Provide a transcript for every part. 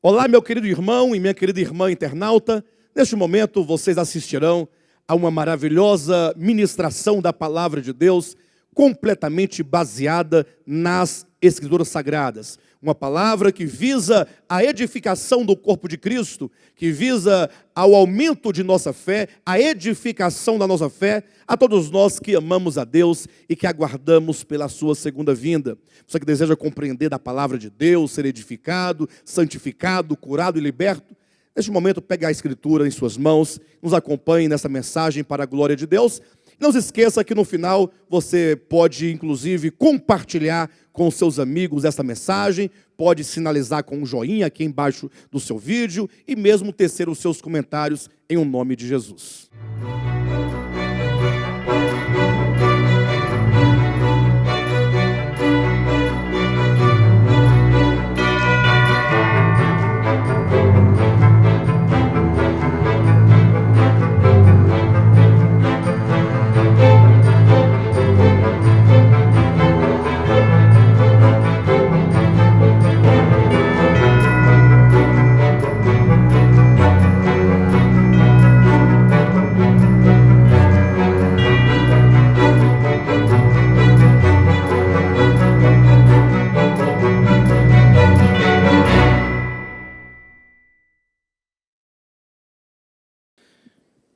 Olá, meu querido irmão e minha querida irmã internauta. Neste momento, vocês assistirão a uma maravilhosa ministração da Palavra de Deus, completamente baseada nas Escrituras Sagradas. Uma palavra que visa a edificação do corpo de Cristo, que visa ao aumento de nossa fé, a edificação da nossa fé, a todos nós que amamos a Deus e que aguardamos pela sua segunda vinda. Você que deseja compreender da palavra de Deus, ser edificado, santificado, curado e liberto, neste momento pegue a Escritura em suas mãos, nos acompanhe nessa mensagem para a glória de Deus. Não se esqueça que no final você pode, inclusive, compartilhar com seus amigos essa mensagem, pode sinalizar com um joinha aqui embaixo do seu vídeo e mesmo tecer os seus comentários em nome de Jesus.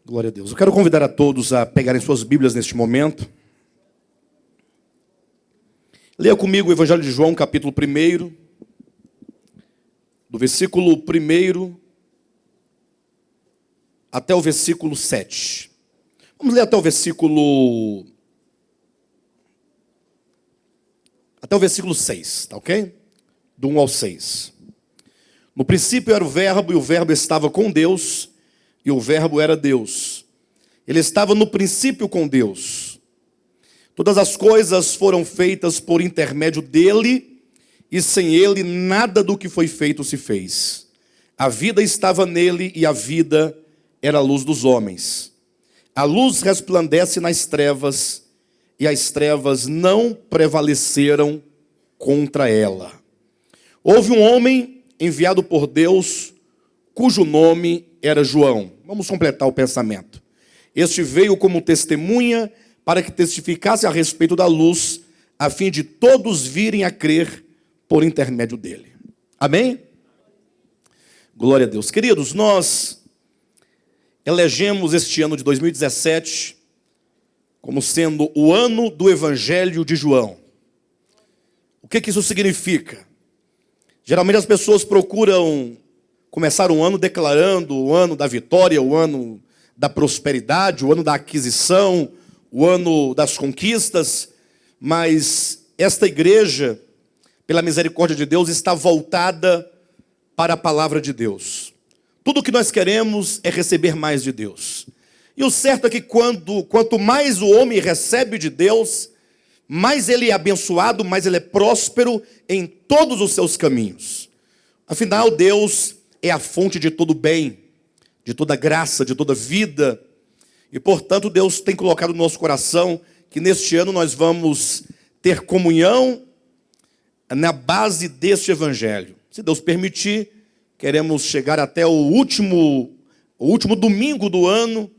Glória a Deus. Eu quero convidar a todos a pegarem suas Bíblias neste momento. Leia comigo o Evangelho de João, capítulo 1, do versículo 1 até o versículo 7. Vamos ler até o versículo 6, tá ok? Do 1 ao 6. No princípio era o Verbo, e o Verbo estava com Deus, e o Verbo era Deus. Ele estava no princípio com Deus. Todas as coisas foram feitas por intermédio dele, e sem ele nada do que foi feito se fez. A vida estava nele, e a vida era a luz dos homens. A luz resplandece nas trevas, e as trevas não prevaleceram contra ela. Houve um homem enviado por Deus, cujo nome era João. Vamos completar o pensamento. Este veio como testemunha para que testificasse a respeito da luz, a fim de todos virem a crer por intermédio dele. Amém? Glória a Deus. Queridos, nós elegemos este ano de 2017 como sendo o ano do Evangelho de João. O que isso significa? Geralmente as pessoas procuram começar um ano declarando o ano da vitória, o ano da prosperidade, o ano da aquisição, o ano das conquistas, mas esta igreja, pela misericórdia de Deus, está voltada para a palavra de Deus. Tudo o que nós queremos é receber mais de Deus. E o certo é que quanto mais o homem recebe de Deus, mais ele é abençoado, mais ele é próspero em todos os seus caminhos. Afinal, Deus é a fonte de todo bem, de toda graça, de toda vida. E, portanto, Deus tem colocado no nosso coração que neste ano nós vamos ter comunhão na base deste Evangelho. Se Deus permitir, queremos chegar até o último domingo do ano,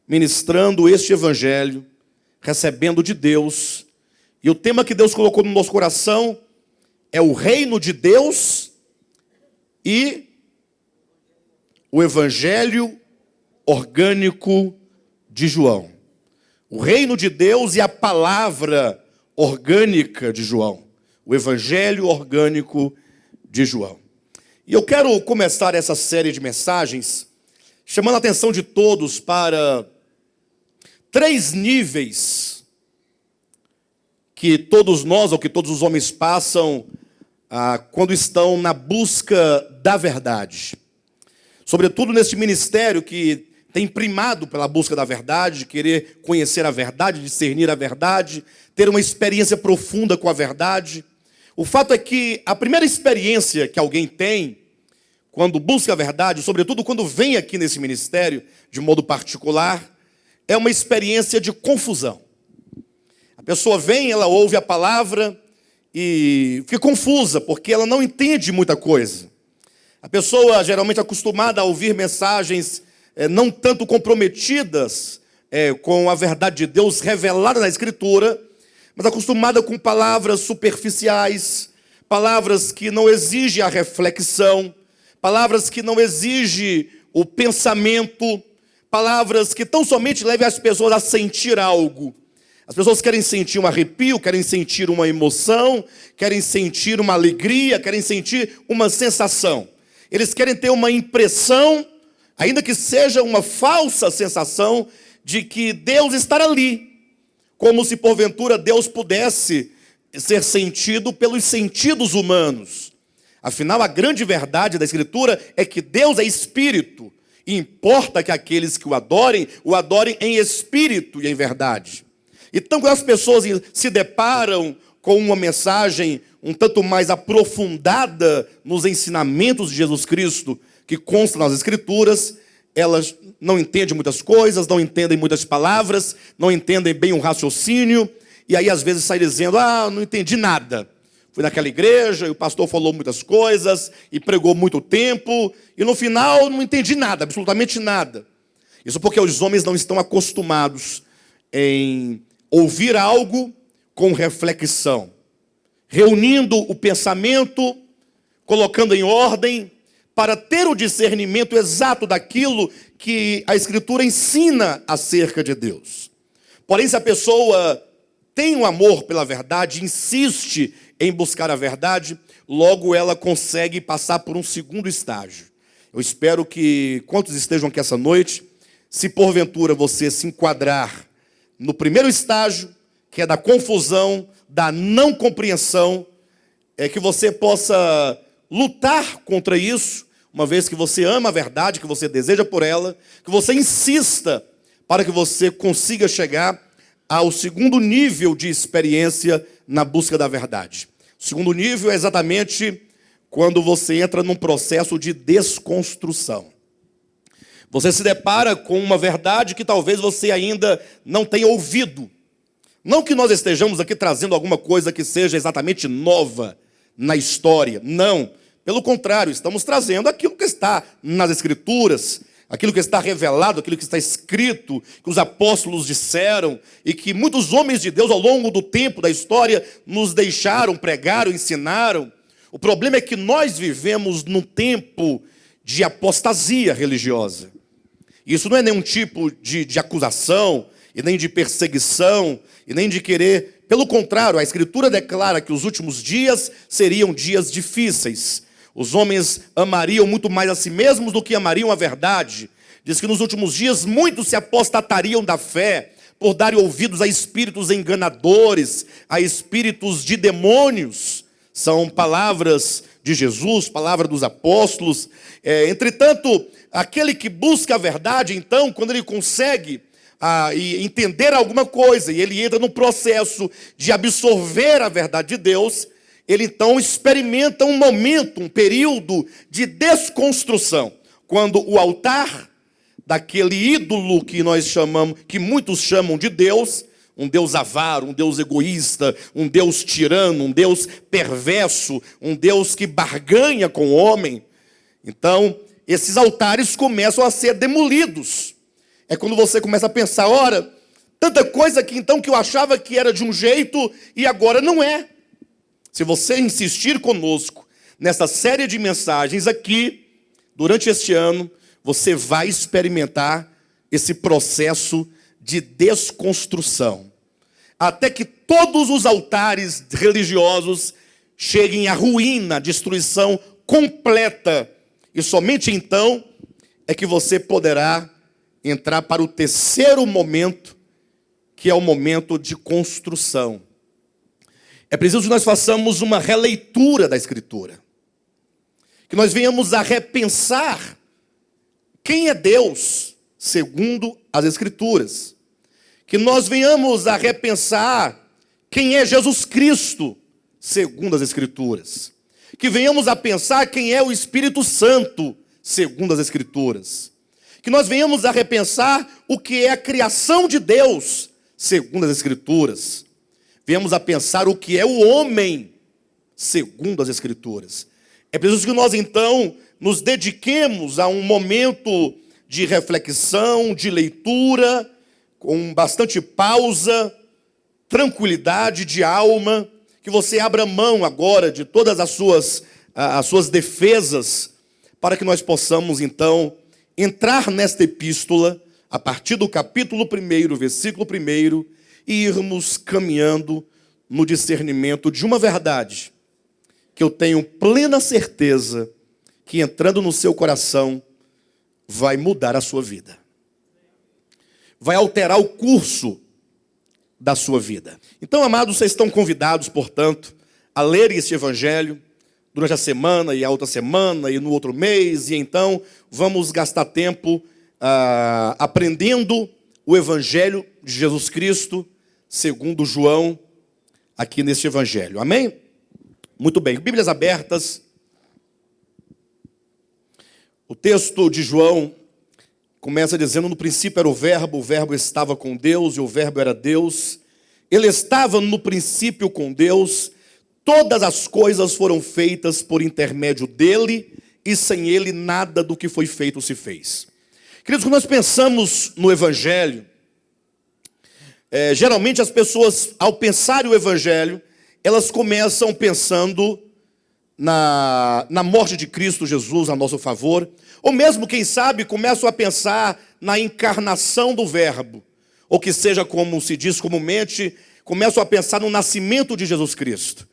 ministrando este Evangelho, recebendo de Deus. E o tema que Deus colocou no nosso coração é o reino de Deus e o Evangelho orgânico de João. O reino de Deus e a palavra orgânica de João. O Evangelho orgânico de João. E eu quero começar essa série de mensagens chamando a atenção de todos para 3 níveis que todos nós, ou que todos os homens passam quando estão na busca da verdade. Sobretudo neste ministério que tem primado pela busca da verdade, de querer conhecer a verdade, discernir a verdade, ter uma experiência profunda com a verdade. O fato é que a primeira experiência que alguém tem quando busca a verdade, sobretudo quando vem aqui nesse ministério, de modo particular, é uma experiência de confusão. A pessoa vem, ela ouve a palavra e fica confusa, porque ela não entende muita coisa. A pessoa geralmente acostumada a ouvir mensagens não tanto comprometidas com a verdade de Deus revelada na Escritura, mas acostumada com palavras superficiais, palavras que não exigem a reflexão, palavras que não exigem o pensamento, palavras que tão somente levem as pessoas a sentir algo. As pessoas querem sentir um arrepio, querem sentir uma emoção, querem sentir uma alegria, querem sentir uma sensação. Eles querem ter uma impressão, ainda que seja uma falsa sensação, de que Deus está ali. Como se porventura Deus pudesse ser sentido pelos sentidos humanos. Afinal, a grande verdade da Escritura é que Deus é espírito. E importa que aqueles que o adorem em espírito e em verdade. Então, quando as pessoas se deparam com uma mensagem um tanto mais aprofundada nos ensinamentos de Jesus Cristo, que consta nas Escrituras, elas não entendem muitas coisas, não entendem muitas palavras, não entendem bem o raciocínio, e aí às vezes sai dizendo, não entendi nada. Fui naquela igreja, e o pastor falou muitas coisas, e pregou muito tempo, e no final não entendi nada, absolutamente nada. Isso porque os homens não estão acostumados em ouvir algo com reflexão, reunindo o pensamento, colocando em ordem, para ter o discernimento exato daquilo que a Escritura ensina acerca de Deus. Porém, se a pessoa tem um amor pela verdade, insiste em buscar a verdade, logo ela consegue passar por um segundo estágio. Eu espero que, quantos estejam aqui essa noite, se porventura você se enquadrar no primeiro estágio, que é da confusão, da não compreensão, é que você possa lutar contra isso, uma vez que você ama a verdade, que você deseja por ela, que você insista para que você consiga chegar ao segundo nível de experiência na busca da verdade. O segundo nível é exatamente quando você entra num processo de desconstrução. Você se depara com uma verdade que talvez você ainda não tenha ouvido. Não que nós estejamos aqui trazendo alguma coisa que seja exatamente nova na história. Não. Pelo contrário, estamos trazendo aquilo que está nas Escrituras, aquilo que está revelado, aquilo que está escrito, que os apóstolos disseram e que muitos homens de Deus ao longo do tempo da história nos deixaram, pregaram, ensinaram. O problema é que nós vivemos num tempo de apostasia religiosa. Isso não é nenhum tipo de acusação, e nem de perseguição, e nem de querer. Pelo contrário, a Escritura declara que os últimos dias seriam dias difíceis. Os homens amariam muito mais a si mesmos do que amariam a verdade. Diz que nos últimos dias muitos se apostatariam da fé, por darem ouvidos a espíritos enganadores, a espíritos de demônios. São palavras de Jesus, palavra dos apóstolos. Entretanto, aquele que busca a verdade, então, quando ele consegue entender alguma coisa, e ele entra no processo de absorver a verdade de Deus, ele então experimenta um momento, um período de desconstrução, quando o altar daquele ídolo que nós chamamos, que muitos chamam de Deus, um Deus avaro, um Deus egoísta, um Deus tirano, um Deus perverso, um Deus que barganha com o homem. Então, esses altares começam a ser demolidos. É quando você começa a pensar, ora, tanta coisa que então que eu achava que era de um jeito e agora não é. Se você insistir conosco nessa série de mensagens aqui, durante este ano, você vai experimentar esse processo de desconstrução. Até que todos os altares religiosos cheguem à ruína, à destruição completa. E somente então é que você poderá entrar para o terceiro momento, que é o momento de construção. É preciso que nós façamos uma releitura da Escritura. Que nós venhamos a repensar quem é Deus, segundo as Escrituras. Que nós venhamos a repensar quem é Jesus Cristo, segundo as Escrituras. Que venhamos a pensar quem é o Espírito Santo, segundo as Escrituras. Que nós venhamos a repensar o que é a criação de Deus, segundo as Escrituras. Venhamos a pensar o que é o homem, segundo as Escrituras. É preciso que nós, então, nos dediquemos a um momento de reflexão, de leitura, com bastante pausa, tranquilidade de alma, que você abra mão agora de todas as suas defesas, para que nós possamos, então, entrar nesta epístola, a partir do capítulo 1, versículo 1, e irmos caminhando no discernimento de uma verdade, que eu tenho plena certeza que entrando no seu coração, vai mudar a sua vida. Vai alterar o curso da sua vida. Então, amados, vocês estão convidados, portanto, a ler este evangelho durante a semana e a outra semana e no outro mês. E então, vamos gastar tempo aprendendo o evangelho de Jesus Cristo, segundo João, aqui neste evangelho. Amém? Muito bem. Bíblias abertas. O texto de João começa dizendo: no princípio era o verbo estava com Deus e o verbo era Deus. Ele estava no princípio com Deus, todas as coisas foram feitas por intermédio dele e sem ele nada do que foi feito se fez. Queridos, quando nós pensamos no evangelho, geralmente as pessoas, ao pensarem o evangelho, elas começam pensando na morte de Cristo Jesus a nosso favor, ou mesmo, quem sabe, começam a pensar na encarnação do verbo, ou que seja, como se diz comumente, começam a pensar no nascimento de Jesus Cristo.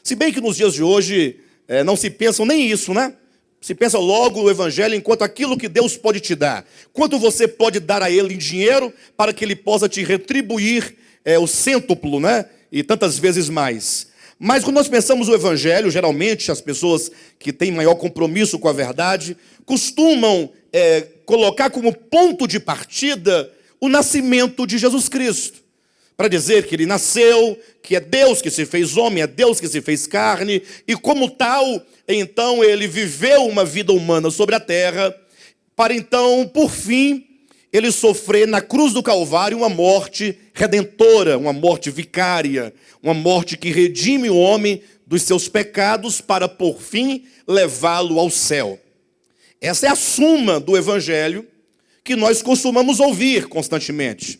Se bem que nos dias de hoje não se pensam nem isso, né? Se pensa logo no evangelho enquanto aquilo que Deus pode te dar. Quanto você pode dar a ele em dinheiro para que ele possa te retribuir o cêntuplo, né? E tantas vezes mais. Mas quando nós pensamos no evangelho, geralmente as pessoas que têm maior compromisso com a verdade costumam colocar como ponto de partida o nascimento de Jesus Cristo, para dizer que ele nasceu, que é Deus que se fez homem, é Deus que se fez carne, e como tal, então ele viveu uma vida humana sobre a terra, para então, por fim, ele sofrer na cruz do Calvário uma morte redentora, uma morte vicária, uma morte que redime o homem dos seus pecados para, por fim, levá-lo ao céu. Essa é a suma do evangelho que nós costumamos ouvir constantemente.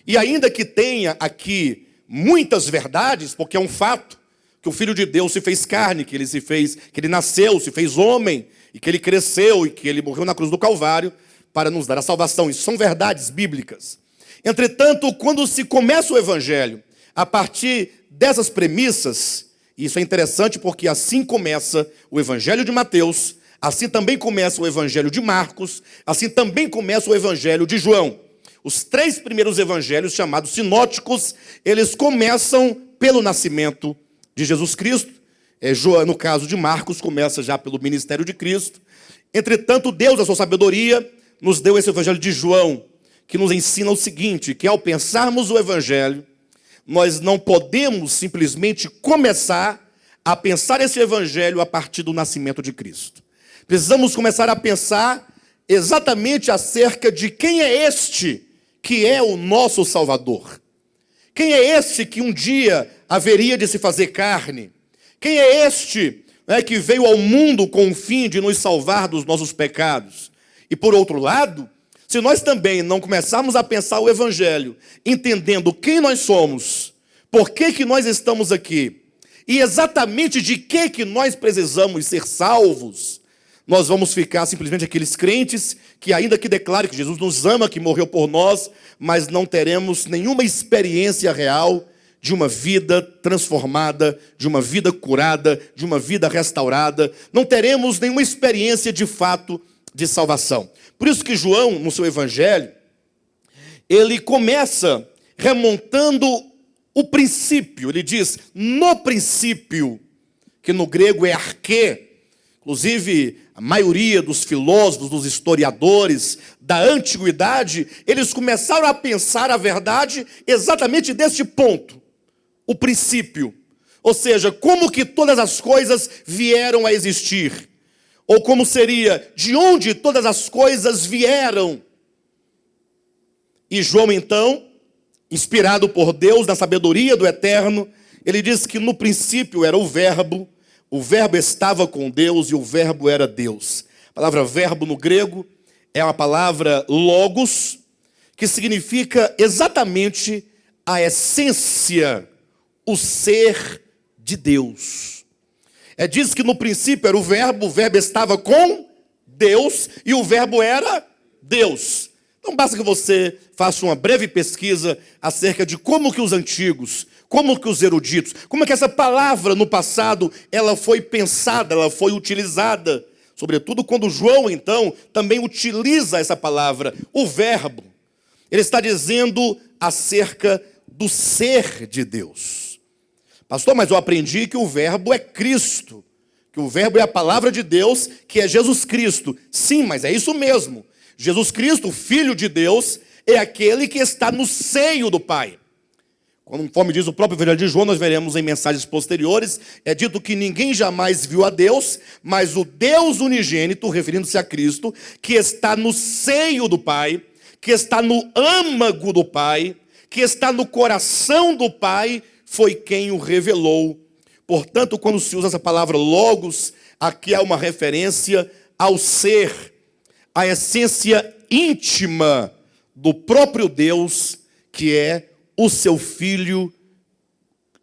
E ainda que tenha aqui muitas verdades, porque é um fato que o Filho de Deus se fez carne, que ele nasceu, se fez homem, e que ele cresceu, e que ele morreu na cruz do Calvário para nos dar a salvação. Isso são verdades bíblicas. Entretanto, quando se começa o evangelho, a partir dessas premissas, e isso é interessante porque assim começa o evangelho de Mateus, assim também começa o evangelho de Marcos, assim também começa o evangelho de João. Os 3 primeiros evangelhos, chamados sinóticos, eles começam pelo nascimento de Jesus Cristo. No caso de Marcos, começa já pelo ministério de Cristo. Entretanto, Deus, a sua sabedoria, nos deu esse evangelho de João, que nos ensina o seguinte, que ao pensarmos o evangelho, nós não podemos simplesmente começar a pensar esse evangelho a partir do nascimento de Cristo. Precisamos começar a pensar exatamente acerca de quem é este que é o nosso Salvador. Quem é este que um dia haveria de se fazer carne? Quem é este que veio ao mundo com o fim de nos salvar dos nossos pecados? E por outro lado, se nós também não começarmos a pensar o evangelho, entendendo quem nós somos, por que nós estamos aqui, e exatamente de que nós precisamos ser salvos, nós vamos ficar simplesmente aqueles crentes que, ainda que declarem que Jesus nos ama, que morreu por nós, mas não teremos nenhuma experiência real de uma vida transformada, de uma vida curada, de uma vida restaurada. Não teremos nenhuma experiência de fato de salvação. Por isso que João, no seu evangelho, ele começa remontando o princípio. Ele diz, no princípio, que no grego é arquê. Inclusive, a maioria dos filósofos, dos historiadores da antiguidade, eles começaram a pensar a verdade exatamente deste ponto, o princípio. Ou seja, como que todas as coisas vieram a existir. Ou como seria, de onde todas as coisas vieram. E João, então, inspirado por Deus, na sabedoria do Eterno, ele diz que no princípio era o verbo estava com Deus e o verbo era Deus. A palavra verbo no grego é uma palavra logos, que significa exatamente a essência, o ser de Deus. Diz que no princípio era o verbo estava com Deus e o verbo era Deus. Então basta que você faça uma breve pesquisa acerca de como que os antigos, como que os eruditos, como é que essa palavra no passado ela foi pensada, ela foi utilizada. Sobretudo quando João, então, também utiliza essa palavra, o verbo. Ele está dizendo acerca do ser de Deus. Pastor, mas eu aprendi que o verbo é Cristo, que o verbo é a palavra de Deus, que é Jesus Cristo. Sim, mas é isso mesmo. Jesus Cristo, Filho de Deus, é aquele que está no seio do Pai. Conforme diz o próprio Evangelho de João, nós veremos em mensagens posteriores, é dito que ninguém jamais viu a Deus, mas o Deus unigênito, referindo-se a Cristo, que está no seio do Pai, que está no âmago do Pai, que está no coração do Pai, foi quem o revelou. Portanto, quando se usa essa palavra logos, aqui há uma referência ao ser, à essência íntima do próprio Deus, que é o seu Filho,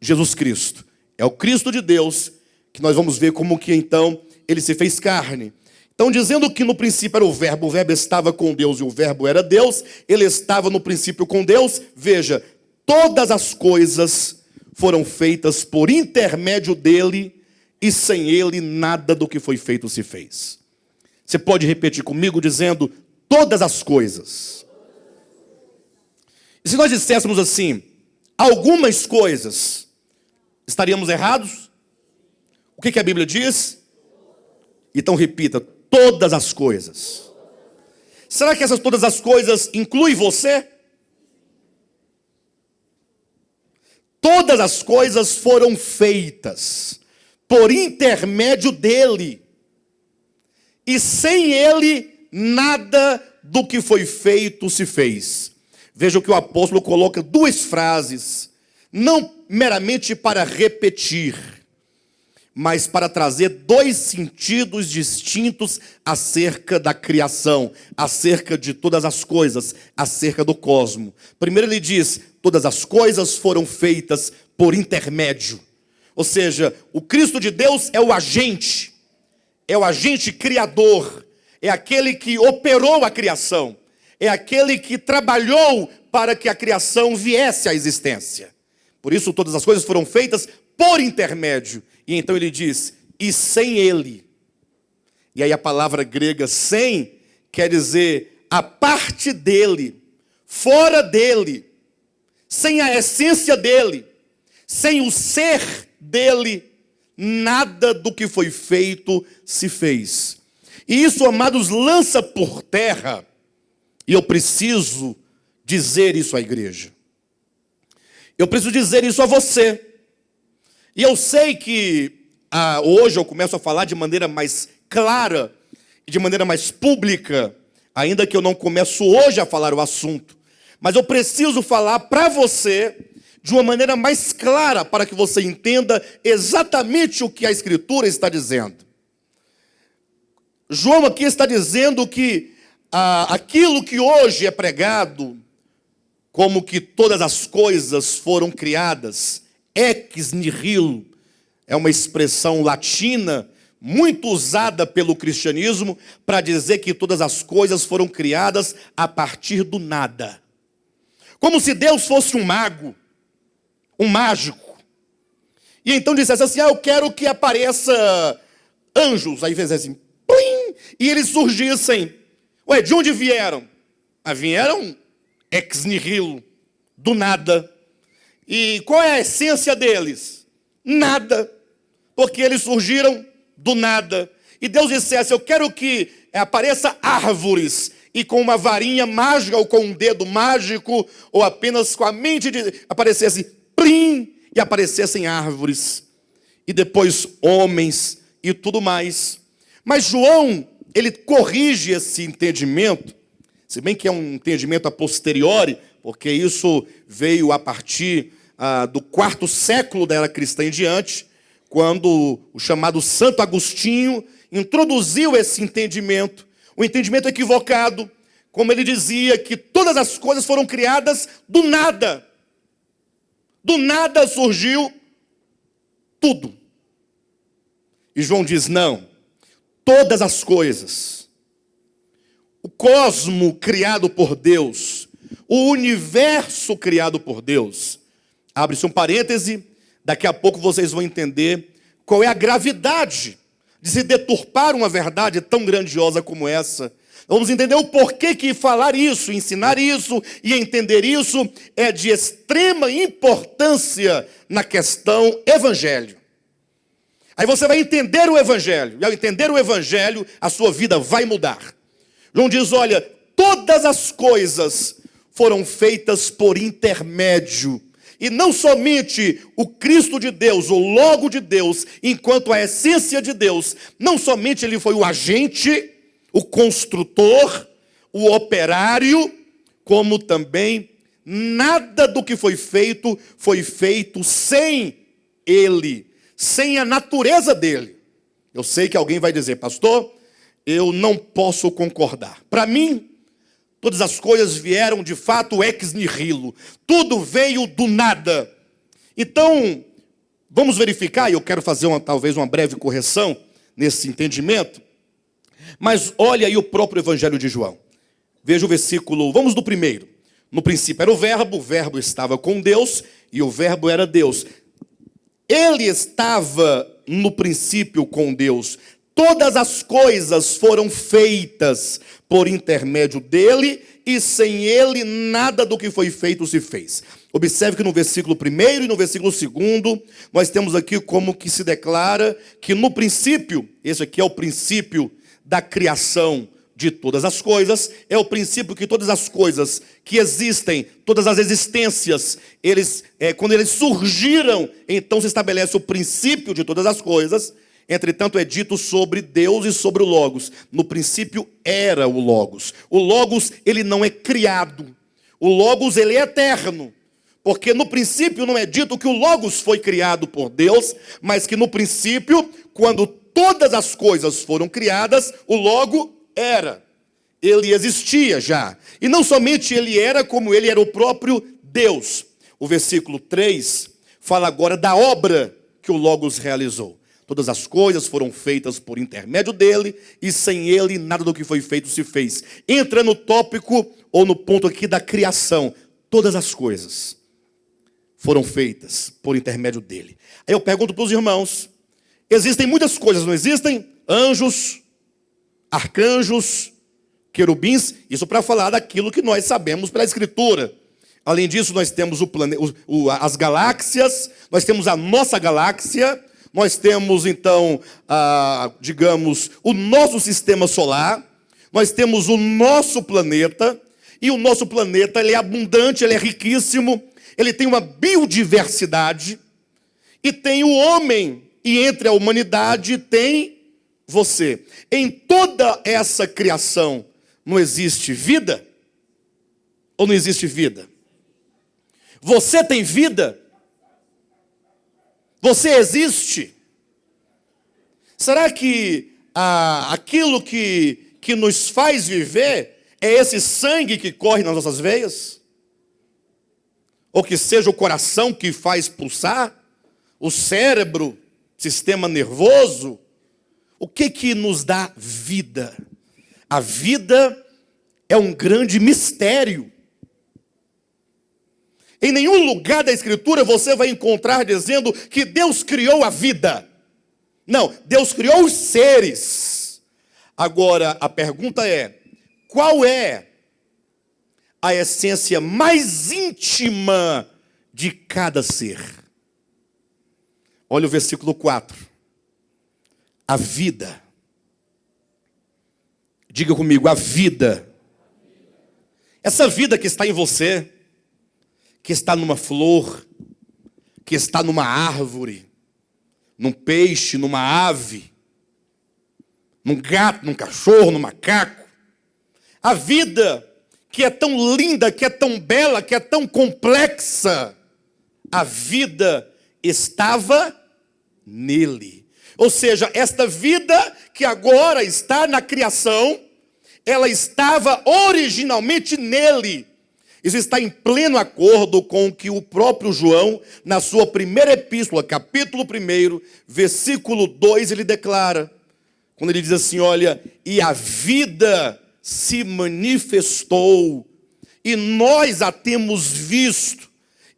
Jesus Cristo. É o Cristo de Deus, que nós vamos ver como que então ele se fez carne. Então, dizendo que no princípio era o verbo estava com Deus e o verbo era Deus, ele estava no princípio com Deus. Veja, todas as coisas foram feitas por intermédio dele e sem ele nada do que foi feito se fez. Você pode repetir comigo dizendo todas as coisas. E se nós disséssemos assim, algumas coisas, estaríamos errados? O que a Bíblia diz? Então repita, todas as coisas. Será que essas todas as coisas incluem você? Todas as coisas foram feitas por intermédio dele. E sem ele, nada do que foi feito se fez. Veja que o apóstolo coloca duas frases, não meramente para repetir, mas para trazer dois sentidos distintos acerca da criação, acerca de todas as coisas, acerca do cosmo. Primeiro ele diz, todas as coisas foram feitas por intermédio. Ou seja, o Cristo de Deus é o agente criador, é aquele que operou a criação. É aquele que trabalhou para que a criação viesse à existência. Por isso todas as coisas foram feitas por intermédio. E então ele diz, e sem ele. E aí a palavra grega sem quer dizer a parte dele, fora dele, sem a essência dele, sem o ser dele, nada do que foi feito se fez. E isso, amados, lança por terra. E eu preciso dizer isso à igreja. Eu preciso dizer isso a você. E eu sei que hoje eu começo a falar de maneira mais clara, de maneira mais pública, ainda que eu não começo hoje a falar o assunto. Mas eu preciso falar para você de uma maneira mais clara, para que você entenda exatamente o que a Escritura está dizendo. João aqui está dizendo que aquilo que hoje é pregado, como que todas as coisas foram criadas, ex nihilo, é uma expressão latina muito usada pelo cristianismo para dizer que todas as coisas foram criadas a partir do nada. Como se Deus fosse um mago, um mágico. E então dissesse assim, eu quero que apareça anjos. Aí fez assim, plim, e eles surgissem. Ué, de onde vieram? Vieram ex nihilo, do nada. E qual é a essência deles? Nada. Porque eles surgiram do nada. E Deus dissesse, eu quero que apareça árvores, e com uma varinha mágica, ou com um dedo mágico, ou apenas com a mente, aparecesse plim, e aparecessem árvores. E depois homens, e tudo mais. Mas João, ele corrige esse entendimento, se bem que é um entendimento a posteriori, porque isso veio a partir do 4º século da era cristã em diante, quando o chamado Santo Agostinho introduziu esse entendimento, o entendimento equivocado, como ele dizia que todas as coisas foram criadas do nada. Do nada surgiu tudo. E João diz, não, todas as coisas, o cosmo criado por Deus, o universo criado por Deus, abre-se um parêntese, daqui a pouco vocês vão entender qual é a gravidade de se deturpar uma verdade tão grandiosa como essa. Vamos entender o porquê que falar isso, ensinar isso e entender isso é de extrema importância na questão evangelho. Aí você vai entender o evangelho, e ao entender o evangelho, a sua vida vai mudar. João diz, olha, todas as coisas foram feitas por intermédio. E não somente o Cristo de Deus, o Logo de Deus, enquanto a essência de Deus, não somente ele foi o agente, o construtor, o operário, como também nada do que foi feito sem ele, sem a natureza dele. Eu sei que alguém vai dizer, pastor, eu não posso concordar. Para mim, todas as coisas vieram de fato ex nihilo. Tudo veio do nada. Então, vamos verificar, e eu quero fazer talvez uma breve correção nesse entendimento. Mas olha aí o próprio Evangelho de João. Veja o versículo, vamos do primeiro. No princípio era o Verbo estava com Deus, e o Verbo era Deus. Ele estava no princípio com Deus. Todas as coisas foram feitas por intermédio dele, e sem ele nada do que foi feito se fez. Observe que no versículo 1 e no versículo 2, nós temos aqui como que se declara que no princípio, esse aqui é o princípio da criação de todas as coisas, é o princípio que todas as coisas que existem, todas as existências, quando eles surgiram, então se estabelece o princípio de todas as coisas. Entretanto, é dito sobre Deus e sobre o Logos. No princípio era o Logos. O Logos, ele não é criado. O Logos, ele é eterno. Porque no princípio não é dito que o Logos foi criado por Deus, mas que no princípio, quando todas as coisas foram criadas, o Logo era. Ele existia já. E não somente ele era, como ele era o próprio Deus. O versículo 3 fala agora da obra que o Logos realizou. Todas as coisas foram feitas por intermédio dele, e sem ele nada do que foi feito se fez. Entra no tópico, ou no ponto aqui da criação. Todas as coisas foram feitas por intermédio dele. Aí eu pergunto para os irmãos, existem muitas coisas, não existem? Anjos, arcanjos, querubins, isso para falar daquilo que nós sabemos pela Escritura. Além disso, nós temos as galáxias, nós temos a nossa galáxia, nós temos, então, digamos, o nosso sistema solar, nós temos o nosso planeta, e o nosso planeta ele é abundante, ele é riquíssimo, ele tem uma biodiversidade, e tem o homem, e entre a humanidade tem você. Em toda essa criação, não existe vida? Ou não existe vida? Você tem vida? Você existe? Será que aquilo que nos faz viver é esse sangue que corre nas nossas veias? Ou que seja o coração que faz pulsar? O cérebro, sistema nervoso? O que nos dá vida? A vida é um grande mistério. Em nenhum lugar da Escritura você vai encontrar dizendo que Deus criou a vida. Não, Deus criou os seres. Agora, a pergunta é, qual é a essência mais íntima de cada ser? Olha o versículo 4. A vida. Diga comigo, a vida. Essa vida que está em você, que está numa flor, que está numa árvore, num peixe, numa ave, num gato, num cachorro, num macaco. A vida que é tão linda, que é tão bela, que é tão complexa, a vida estava nele. Ou seja, esta vida que agora está na criação, ela estava originalmente nele. Isso está em pleno acordo com o que o próprio João, na sua primeira epístola, capítulo 1, versículo 2, ele declara, quando ele diz assim, olha, e a vida se manifestou, e nós a temos visto,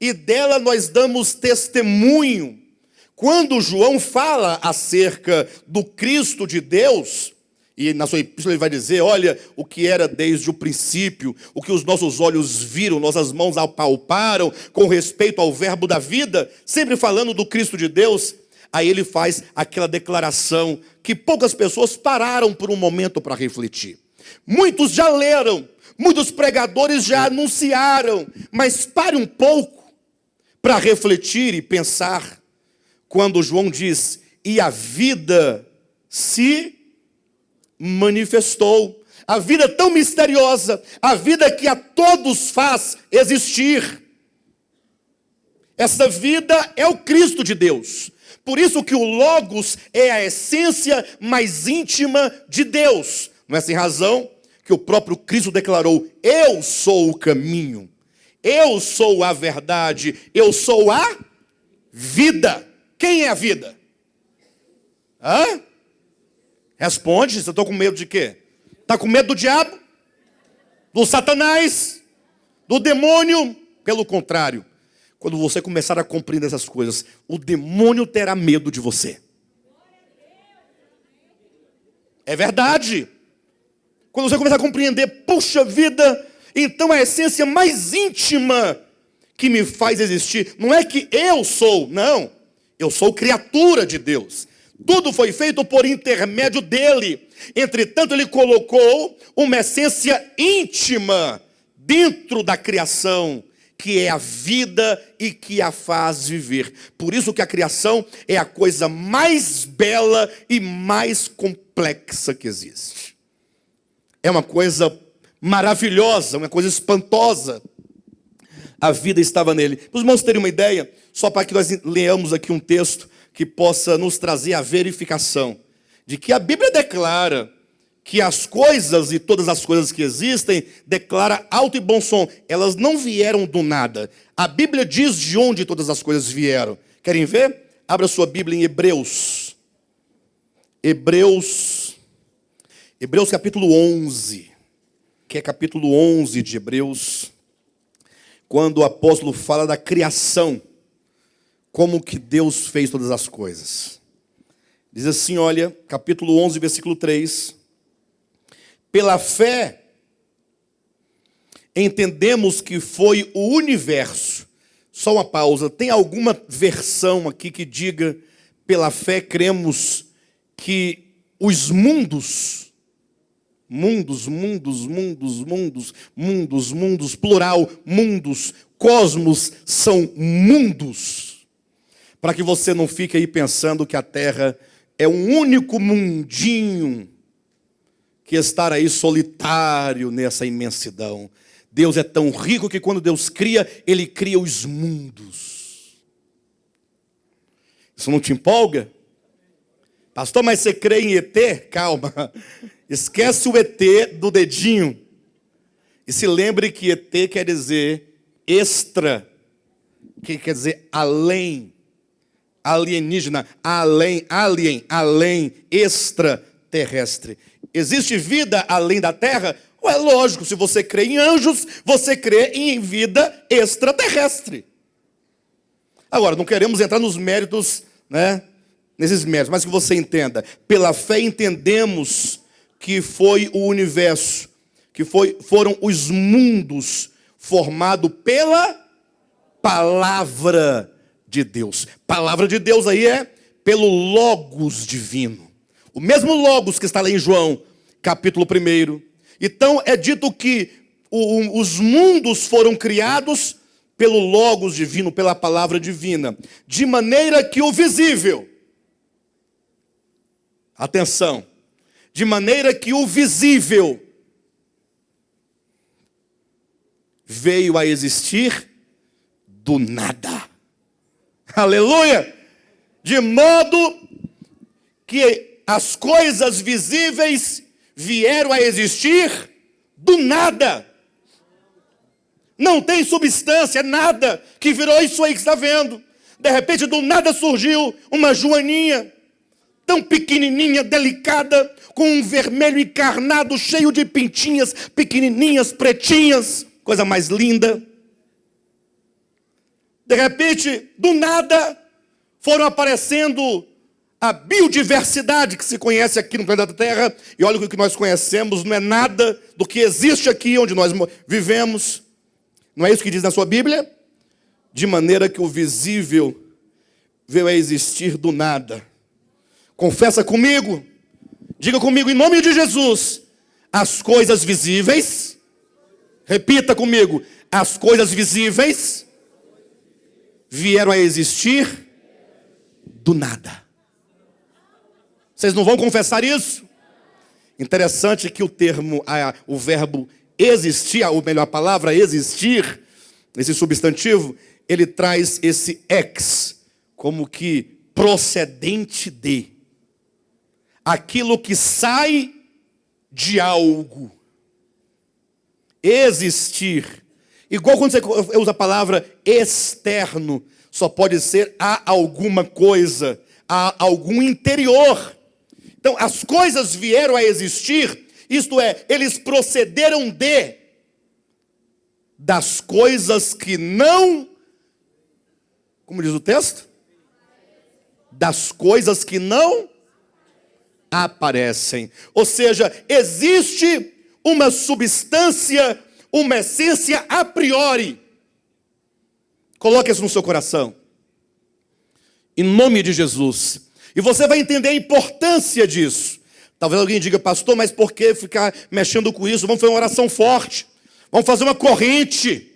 e dela nós damos testemunho. Quando João fala acerca do Cristo de Deus, e na sua epístola ele vai dizer, olha, o que era desde o princípio, o que os nossos olhos viram, nossas mãos apalparam, com respeito ao verbo da vida, sempre falando do Cristo de Deus, aí ele faz aquela declaração que poucas pessoas pararam por um momento para refletir. Muitos já leram, muitos pregadores já anunciaram, mas pare um pouco para refletir e pensar, quando João diz, e a vida se manifestou. A vida tão misteriosa, a vida que a todos faz existir. Essa vida é o Cristo de Deus. Por isso que o Logos é a essência mais íntima de Deus. Não é sem razão que o próprio Cristo declarou, eu sou o caminho, eu sou a verdade, eu sou a vida. Quem é a vida? Hã? Responde, você está com medo de quê? Está com medo do diabo? Do Satanás? Do demônio? Pelo contrário, quando você começar a compreender essas coisas, o demônio terá medo de você. É verdade. Quando você começar a compreender, puxa vida, então a essência mais íntima que me faz existir, não é que eu sou, não. Eu sou criatura de Deus. Tudo foi feito por intermédio dele. Entretanto, ele colocou uma essência íntima dentro da criação, que é a vida e que a faz viver. Por isso que a criação é a coisa mais bela e mais complexa que existe. É uma coisa maravilhosa, uma coisa espantosa. A vida estava nele. Para os irmãos terem uma ideia, só para que nós leamos aqui um texto que possa nos trazer a verificação de que a Bíblia declara que as coisas e todas as coisas que existem, declara alto e bom som, elas não vieram do nada. A Bíblia diz de onde todas as coisas vieram. Querem ver? Abra sua Bíblia em Hebreus. Hebreus capítulo 11, que é capítulo 11 de Hebreus, quando o apóstolo fala da criação, como que Deus fez todas as coisas. Diz assim, olha, capítulo 11, versículo 3. Pela fé, entendemos que foi o universo. Só uma pausa. Tem alguma versão aqui que diga, pela fé cremos que os mundos, plural, mundos, cosmos, são mundos? Para que você não fique aí pensando que a Terra é um único mundinho que está aí solitário nessa imensidão. Deus é tão rico que quando Deus cria, Ele cria os mundos. Isso não te empolga? Pastor, mas você crê em ET? Calma. Esquece o ET do dedinho. E se lembre que ET quer dizer extra, que quer dizer além. Alienígena, além, extraterrestre. Existe vida além da Terra? É lógico, se você crê em anjos, você crê em vida extraterrestre. Agora, não queremos entrar nos méritos, né? Nesses méritos, mas que você entenda. Pela fé entendemos que foi o universo, que foram os mundos formados pela palavra de Deus. Palavra de Deus aí é pelo Logos divino. O mesmo Logos que está lá em João, capítulo 1. Então é dito que os mundos foram criados pelo Logos divino, pela palavra divina. De maneira que o visível, atenção, de maneira que o visível veio a existir do nada. Aleluia! De modo que as coisas visíveis vieram a existir do nada. Não tem substância, nada que virou isso aí que está vendo. De repente, do nada surgiu uma joaninha, tão pequenininha, delicada, com um vermelho encarnado, cheio de pintinhas, pequenininhas, pretinhas, coisa mais linda. De repente, do nada, foram aparecendo a biodiversidade que se conhece aqui no planeta Terra. E olha, o que nós conhecemos não é nada do que existe aqui onde nós vivemos. Não é isso que diz na sua Bíblia? De maneira que o visível veio a existir do nada. Confessa comigo, diga comigo em nome de Jesus, as coisas visíveis, repita comigo, as coisas visíveis vieram a existir do nada. Vocês não vão confessar isso? Interessante que o termo, o verbo existir, ou melhor, a palavra existir, esse substantivo, ele traz esse ex, como que procedente de. Aquilo que sai de algo. Existir. Igual quando você usa a palavra externo, só pode ser a alguma coisa, a algum interior. Então, as coisas vieram a existir, isto é, eles procederam das coisas que não, como diz o texto? Das coisas que não aparecem. Ou seja, existe uma substância, uma essência a priori. Coloque isso no seu coração. Em nome de Jesus. E você vai entender a importância disso. Talvez alguém diga, pastor, mas por que ficar mexendo com isso? Vamos fazer uma oração forte. Vamos fazer uma corrente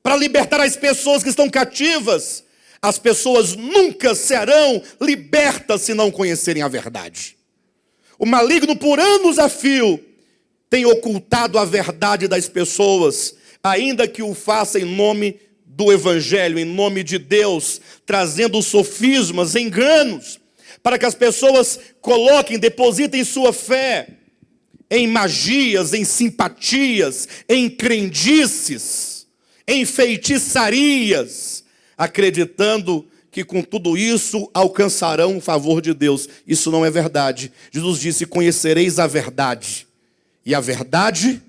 para libertar as pessoas que estão cativas. As pessoas nunca serão libertas se não conhecerem a verdade. O maligno, por anos a fio, tem ocultado a verdade das pessoas, ainda que o faça em nome do Evangelho, em nome de Deus, trazendo sofismas, enganos, para que as pessoas coloquem, depositem sua fé em magias, em simpatias, em crendices, em feitiçarias, acreditando que com tudo isso alcançarão o favor de Deus. Isso não é verdade. Jesus disse, conhecereis a verdade, e a verdade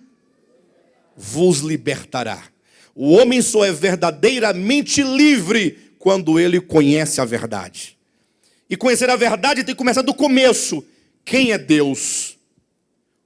vos libertará. O homem só é verdadeiramente livre quando ele conhece a verdade. E conhecer a verdade tem que começar do começo. Quem é Deus?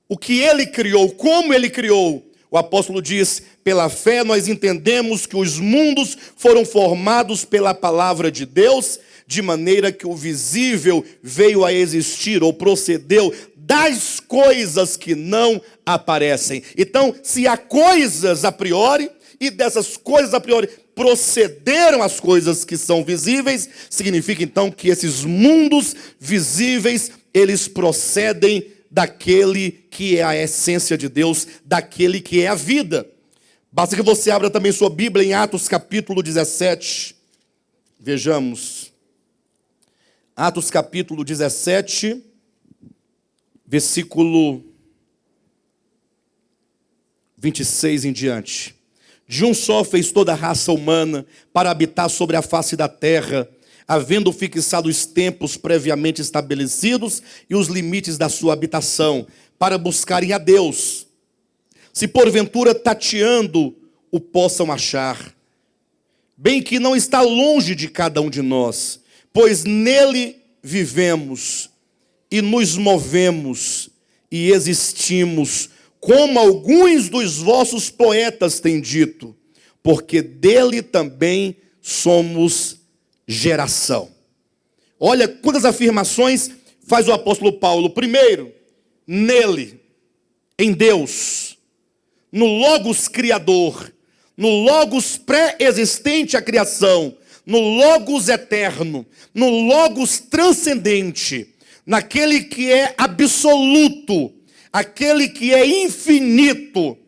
O que Ele criou? Como Ele criou? O apóstolo diz, pela fé nós entendemos que os mundos foram formados pela palavra de Deus, de maneira que o visível veio a existir ou procedeu das coisas que não aparecem. Então, se há coisas a priori, e dessas coisas a priori procederam as coisas que são visíveis, significa então que esses mundos visíveis, eles procedem daquele que é a essência de Deus, daquele que é a vida. Basta que você abra também sua Bíblia em Atos capítulo 17. Vejamos. Atos capítulo 17, versículo 26 em diante. De um só fez toda a raça humana para habitar sobre a face da terra, havendo fixado os tempos previamente estabelecidos e os limites da sua habitação, para buscarem a Deus. Se porventura tateando o possam achar, bem que não está longe de cada um de nós, pois nele vivemos e nos movemos e existimos, como alguns dos vossos poetas têm dito, porque dele também somos geração. Olha quantas afirmações faz o apóstolo Paulo. Primeiro, nele, em Deus, no Logos Criador, no Logos pré-existente à criação, no Logos eterno, no Logos transcendente, naquele que é absoluto, aquele que é infinito,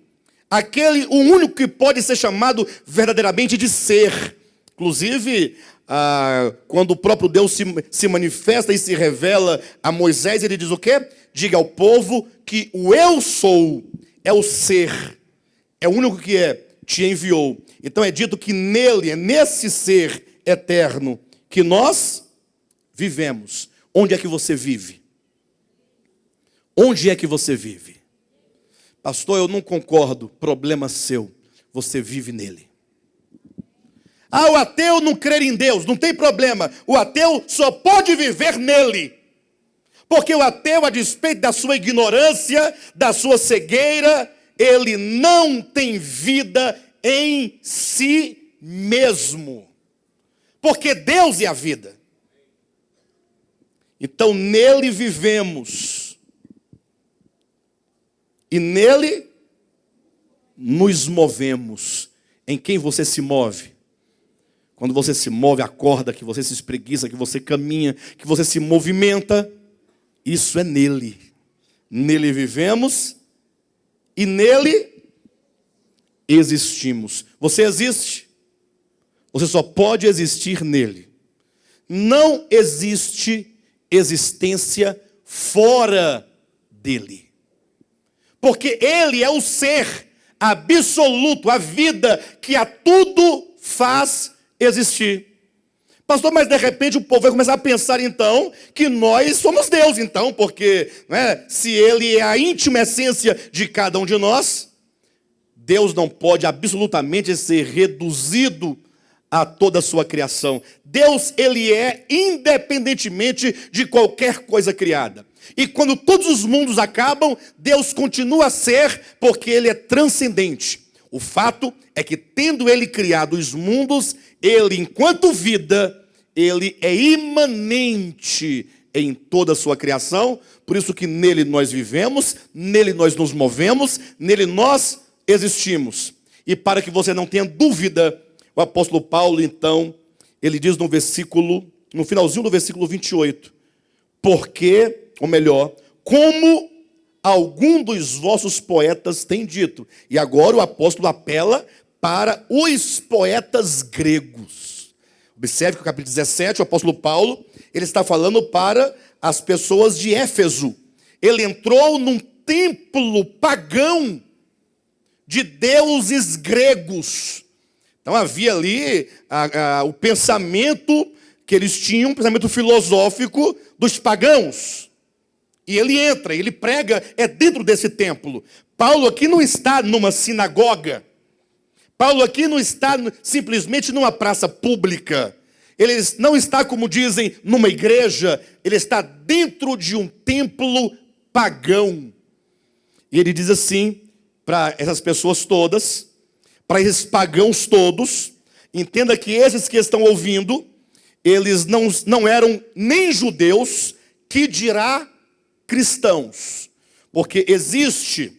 o único que pode ser chamado verdadeiramente de ser. Inclusive, quando o próprio Deus se manifesta e se revela a Moisés, ele diz o quê? Diga ao povo que o eu sou é o ser, é o único que te enviou. Então é dito que nele, é nesse ser eterno que nós vivemos. Onde é que você vive? Onde é que você vive? Pastor, eu não concordo, problema seu, você vive nele. O ateu não crer em Deus, não tem problema. O ateu só pode viver nele. Porque o ateu, a despeito da sua ignorância, da sua cegueira, ele não tem vida em si mesmo. Porque Deus é a vida. Então nele vivemos. E nele nos movemos. Em quem você se move? Quando você se move, acorda, que você se espreguiça, que você caminha, que você se movimenta, isso é nele. Nele vivemos e nele existimos. Você existe? Você só pode existir nele. Não existe existência fora dele. Porque ele é o ser absoluto, a vida que a tudo faz existir. Pastor, mas de repente o povo vai começar a pensar então que nós somos Deus então, porque se ele é a íntima essência de cada um de nós, Deus não pode absolutamente ser reduzido a toda a sua criação. Deus, ele é independentemente de qualquer coisa criada. E quando todos os mundos acabam, Deus continua a ser, porque ele é transcendente. O fato é que, tendo ele criado os mundos, ele, enquanto vida, ele é imanente em toda a sua criação. Por isso que nele nós vivemos, nele nós nos movemos, nele nós existimos. E para que você não tenha dúvida, o apóstolo Paulo, então, ele diz no finalzinho do versículo 28, porque, ou melhor, como algum dos vossos poetas tem dito. E agora o apóstolo apela para os poetas gregos. Observe que no capítulo 17, o apóstolo Paulo, ele está falando para as pessoas de Éfeso. Ele entrou num templo pagão de deuses gregos. Então havia ali o pensamento que eles tinham, um pensamento filosófico dos pagãos. E ele entra, ele prega, dentro desse templo. Paulo aqui não está numa sinagoga. Paulo aqui não está simplesmente numa praça pública. Ele não está, como dizem, numa igreja. Ele está dentro de um templo pagão. E ele diz assim, para essas pessoas todas, para esses pagãos todos, entenda que esses que estão ouvindo, eles não eram nem judeus, que dirá cristãos, porque existe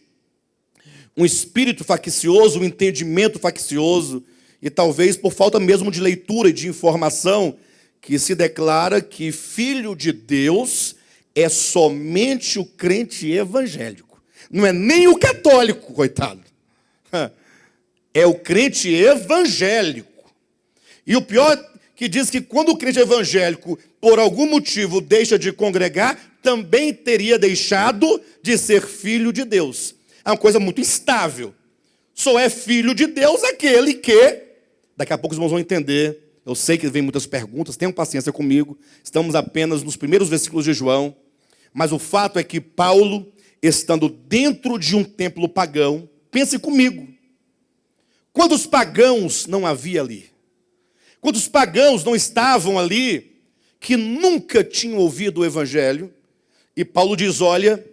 um espírito faccioso, um entendimento faccioso, e talvez por falta mesmo de leitura e de informação, que se declara que filho de Deus é somente o crente evangélico. Não é nem o católico, coitado. É o crente evangélico. E o pior que diz que quando o crente evangélico, por algum motivo, deixa de congregar, também teria deixado de ser filho de Deus. É uma coisa muito instável. Só é filho de Deus aquele que... Daqui a pouco os irmãos vão entender. Eu sei que vem muitas perguntas, tenham paciência comigo. Estamos apenas nos primeiros versículos de João. Mas o fato é que Paulo, estando dentro de um templo pagão, pense comigo. Quantos pagãos não havia ali? Quantos pagãos não estavam ali que nunca tinham ouvido o evangelho? E Paulo diz, olha,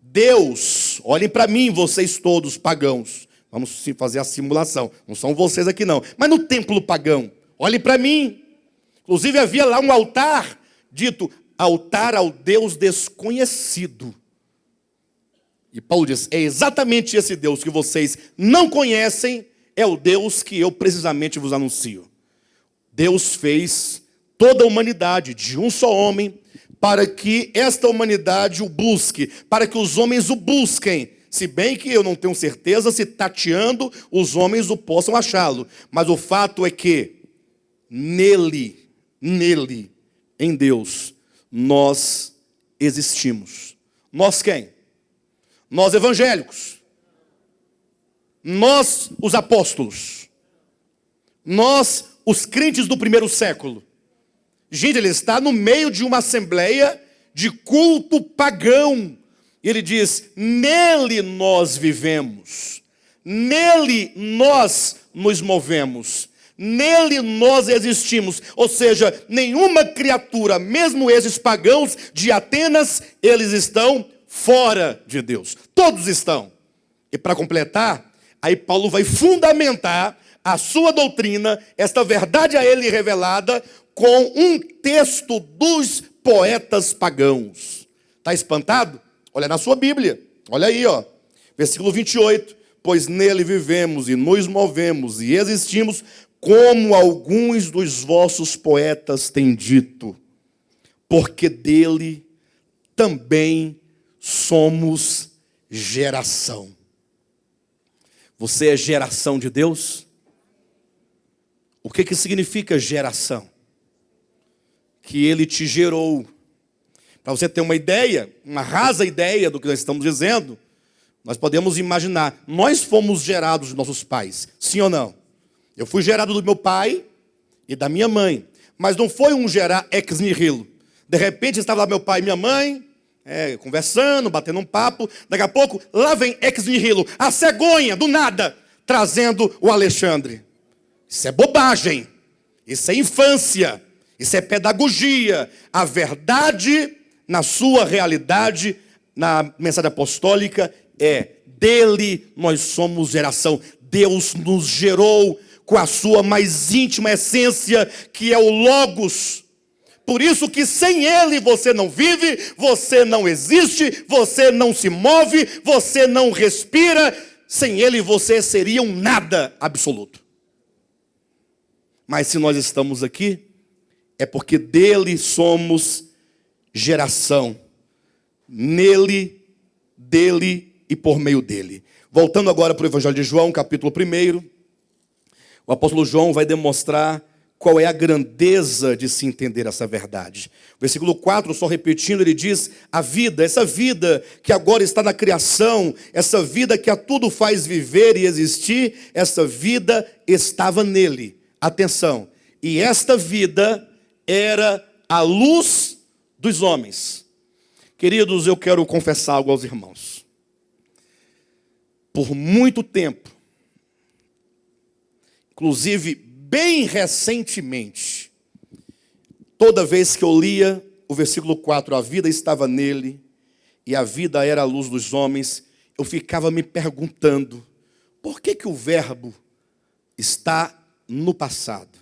Deus, olhem para mim, vocês todos pagãos. Vamos fazer a simulação. Não são vocês aqui não. Mas no templo pagão, olhem para mim. Inclusive havia lá um altar, dito altar ao Deus desconhecido. E Paulo diz, é exatamente esse Deus que vocês não conhecem, é o Deus que eu precisamente vos anuncio. Deus fez toda a humanidade de um só homem, para que esta humanidade o busque, para que os homens o busquem. Se bem que eu não tenho certeza se tateando os homens o possam achá-lo. Mas o fato é que nele nele, em Deus, nós existimos. Nós quem? Nós evangélicos. Nós os apóstolos. Nós os crentes do primeiro século. Gente, ele está no meio de uma assembleia de culto pagão. Ele diz, nele nós vivemos. Nele nós nos movemos. Nele nós existimos. Ou seja, nenhuma criatura, mesmo esses pagãos de Atenas, eles estão fora de Deus. Todos estão. E para completar, aí Paulo vai fundamentar a sua doutrina, esta verdade a ele revelada, com um texto dos poetas pagãos. Está espantado? Olha na sua Bíblia. Olha aí, ó. Versículo 28. Pois nele vivemos e nos movemos e existimos, como alguns dos vossos poetas têm dito, porque dele também somos geração. Você é geração de Deus? O que significa geração? Que ele te gerou. Para você ter uma ideia, uma rasa ideia do que nós estamos dizendo, nós podemos imaginar, nós fomos gerados dos nossos pais, sim ou não? Eu fui gerado do meu pai e da minha mãe, mas não foi um gerar ex nihilo. De repente estava lá meu pai e minha mãe, conversando, batendo um papo, daqui a pouco, lá vem ex nihilo, a cegonha, do nada, trazendo o Alexandre. Isso é bobagem, isso é infância, isso é pedagogia. A verdade, na sua realidade, na mensagem apostólica, é dele nós somos geração. Deus nos gerou com a sua mais íntima essência, que é o Logos. Por isso que sem ele você não vive, você não existe, você não se move, você não respira. Sem ele você seria um nada absoluto. Mas se nós estamos aqui, é porque dele somos geração. Nele, dele e por meio dele. Voltando agora para o Evangelho de João, capítulo 1, o apóstolo João vai demonstrar qual é a grandeza de se entender essa verdade. Versículo 4, só repetindo, ele diz, a vida, essa vida que agora está na criação, essa vida que a tudo faz viver e existir, essa vida estava nele. Atenção, e esta vida era a luz dos homens. Queridos, eu quero confessar algo aos irmãos. Por muito tempo, inclusive bem recentemente, toda vez que eu lia o versículo 4, a vida estava nele e a vida era a luz dos homens, eu ficava me perguntando, por que o verbo está no passado?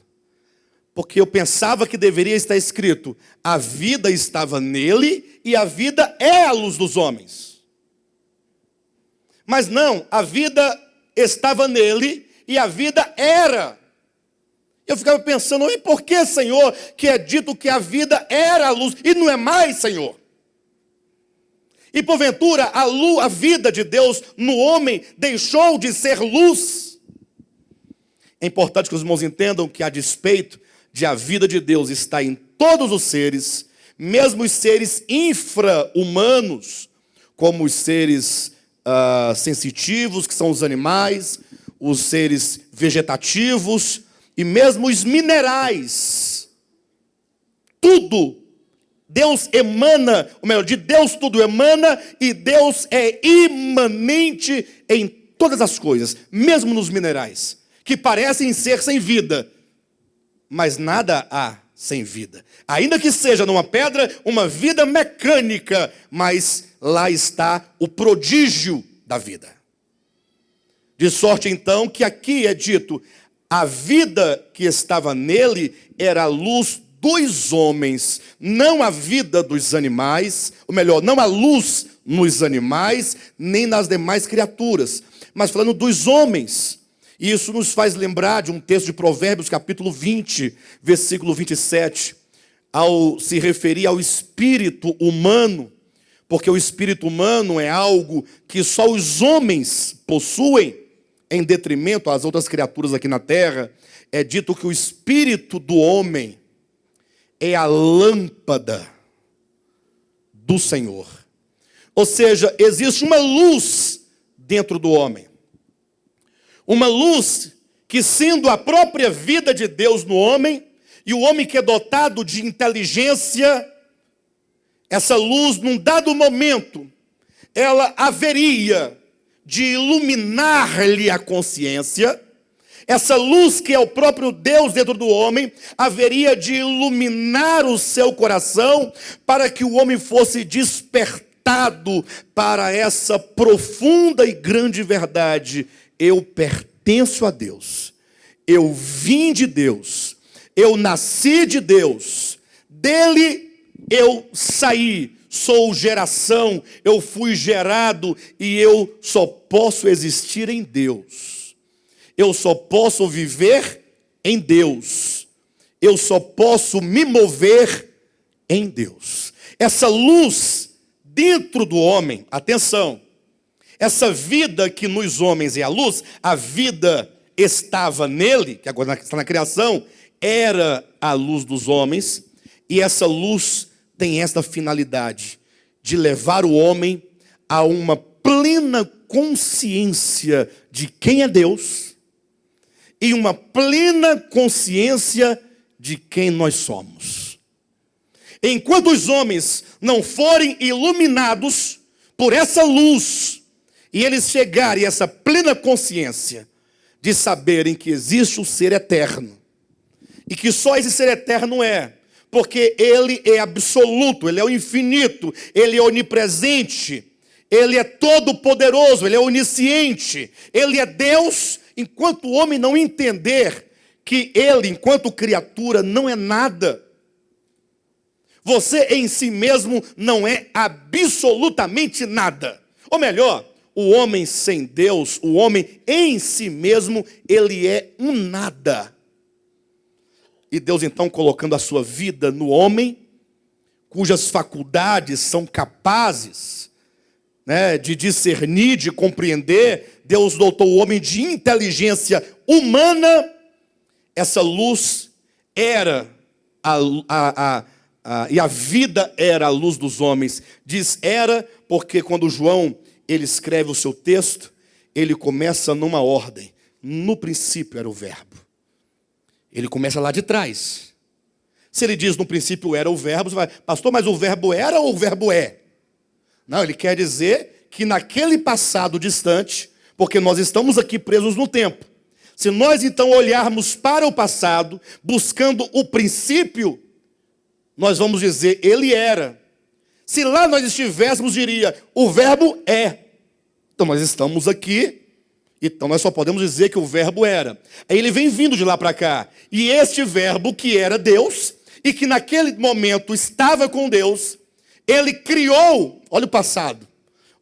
Porque eu pensava que deveria estar escrito, a vida estava nele e a vida é a luz dos homens. Mas não, a vida estava nele e a vida era. Eu ficava pensando, e por que, Senhor, que é dito que a vida era a luz e não é mais, Senhor? E porventura a vida de Deus no homem deixou de ser luz. É importante que os irmãos entendam que a despeito de a vida de Deus estar em todos os seres, mesmo os seres infra-humanos, como os seres sensitivos, que são os animais, os seres vegetativos e mesmo os minerais. Tudo, Deus emana, ou melhor, de Deus tudo emana e Deus é imanente em todas as coisas, mesmo nos minerais, que parecem ser sem vida, mas nada há sem vida. Ainda que seja numa pedra, uma vida mecânica, mas lá está o prodígio da vida. De sorte então que aqui é dito, a vida que estava nele era a luz dos homens, não a vida dos animais, ou melhor, não a luz nos animais, nem nas demais criaturas, mas falando dos homens. E isso nos faz lembrar de um texto de Provérbios, capítulo 20, versículo 27, ao se referir ao espírito humano, porque o espírito humano é algo que só os homens possuem, em detrimento às outras criaturas aqui na terra. É dito que o espírito do homem é a lâmpada do Senhor. Ou seja, existe uma luz dentro do homem. Uma luz que, sendo a própria vida de Deus no homem, e o homem que é dotado de inteligência, essa luz, num dado momento, ela haveria de iluminar-lhe a consciência. Essa luz que é o próprio Deus dentro do homem, haveria de iluminar o seu coração, para que o homem fosse despertado para essa profunda e grande verdade. Eu pertenço a Deus, eu vim de Deus, eu nasci de Deus, dele eu saí, sou geração, eu fui gerado e eu só posso existir em Deus. Eu só posso viver em Deus. Eu só posso me mover em Deus. Essa luz dentro do homem, atenção, essa vida que nos homens é a luz, a vida estava nele, que agora está na criação, era a luz dos homens, e essa luz tem esta finalidade, de levar o homem a uma plena consciência de quem é Deus, e uma plena consciência de quem nós somos. Enquanto os homens não forem iluminados por essa luz, e eles chegarem a essa plena consciência de saberem que existe o ser eterno, e que só esse ser eterno é, porque ele é absoluto, ele é o infinito, ele é onipresente, ele é todo poderoso, ele é onisciente, ele é Deus. Enquanto o homem não entender que ele, enquanto criatura, não é nada, você em si mesmo não é absolutamente nada. Ou melhor, o homem sem Deus, o homem em si mesmo, ele é um nada. E Deus então colocando a sua vida no homem, cujas faculdades são capazes, de discernir, de compreender, Deus dotou o homem de inteligência humana. Essa luz era e a vida era a luz dos homens. Diz era porque quando João ele escreve o seu texto, ele começa numa ordem. No princípio era o verbo. Ele começa lá de trás. Se ele diz no princípio era o verbo, você vai, pastor, mas o verbo era ou o verbo é? Não, ele quer dizer que naquele passado distante, porque nós estamos aqui presos no tempo. Se nós então olharmos para o passado, buscando o princípio, nós vamos dizer, ele era. Se lá nós estivéssemos, diria, o verbo é. Então nós estamos aqui, então nós só podemos dizer que o verbo era. Aí ele vem vindo de lá para cá. E este verbo que era Deus, e que naquele momento estava com Deus, ele criou, olha o passado.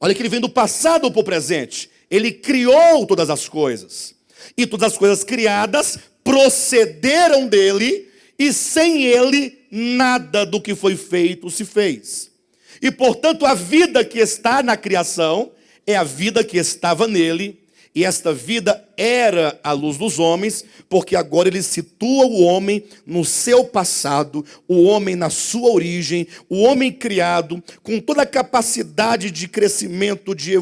Olha que ele vem do passado para o presente. Ele criou todas as coisas. E todas as coisas criadas procederam dele, e sem ele, nada do que foi feito se fez. E, portanto, a vida que está na criação é a vida que estava nele, e esta vida era a luz dos homens, porque agora ele situa o homem no seu passado, o homem na sua origem, o homem criado, com toda a capacidade de crescimento, de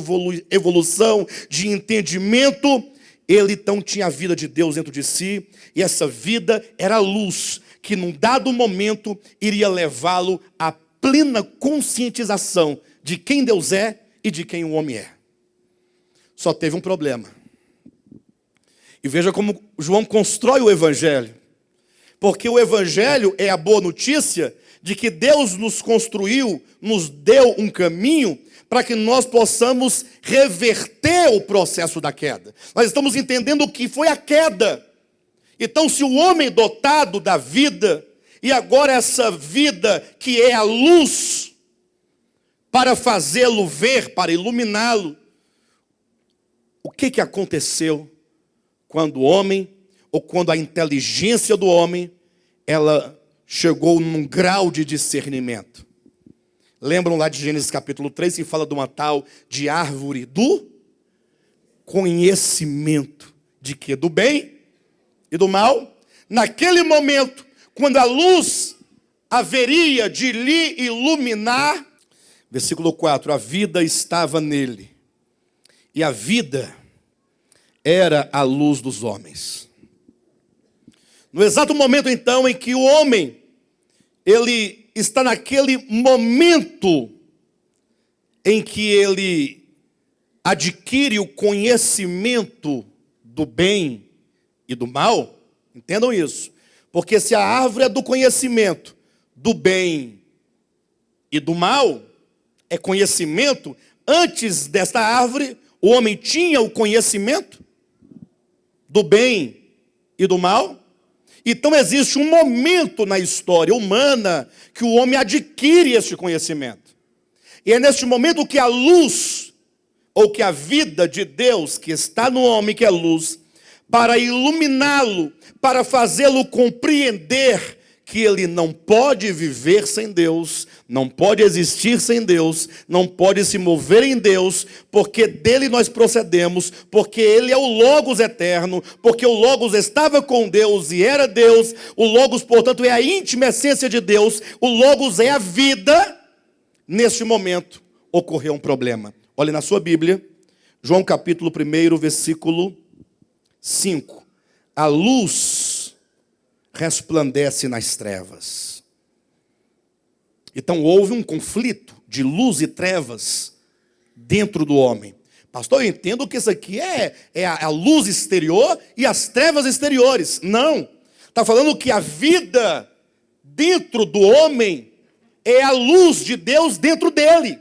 evolução, de entendimento. Ele então tinha a vida de Deus dentro de si, e essa vida era a luz, que num dado momento iria levá-lo à plena conscientização de quem Deus é e de quem o homem é. Só teve um problema. E veja como João constrói o evangelho. Porque o evangelho é a boa notícia de que Deus nos construiu, nos deu um caminho para que nós possamos reverter o processo da queda. Nós estamos entendendo o que foi a queda. Então, se o homem dotado da vida, e agora essa vida que é a luz, para fazê-lo ver, para iluminá-lo, o que aconteceu quando o homem, ou quando a inteligência do homem, ela chegou num grau de discernimento? Lembram lá de Gênesis capítulo 3, que fala de uma tal de árvore do conhecimento. De quê? Do bem e do mal. Naquele momento, quando a luz haveria de lhe iluminar. Versículo 4, a vida estava nele, e a vida era a luz dos homens. No exato momento, então, em que o homem, ele está naquele momento em que ele adquire o conhecimento do bem e do mal, entendam isso, porque se a árvore é do conhecimento do bem e do mal, é conhecimento, antes desta árvore, o homem tinha o conhecimento do bem e do mal. Então existe um momento na história humana que o homem adquire esse conhecimento. E é neste momento que a luz, ou que a vida de Deus que está no homem, que é luz, para iluminá-lo, para fazê-lo compreender que ele não pode viver sem Deus, não pode existir sem Deus, não pode se mover em Deus, porque dele nós procedemos, porque ele é o Logos eterno, porque o Logos estava com Deus e era Deus, o Logos, portanto, é a íntima essência de Deus, o Logos é a vida. Neste momento, ocorreu um problema. Olhe na sua Bíblia, João capítulo 1, versículo 5. A luz resplandece nas trevas. Então houve um conflito de luz e trevas dentro do homem. Pastor, eu entendo que isso aqui é a luz exterior e as trevas exteriores. Não. Está falando que a vida dentro do homem é a luz de Deus dentro dele.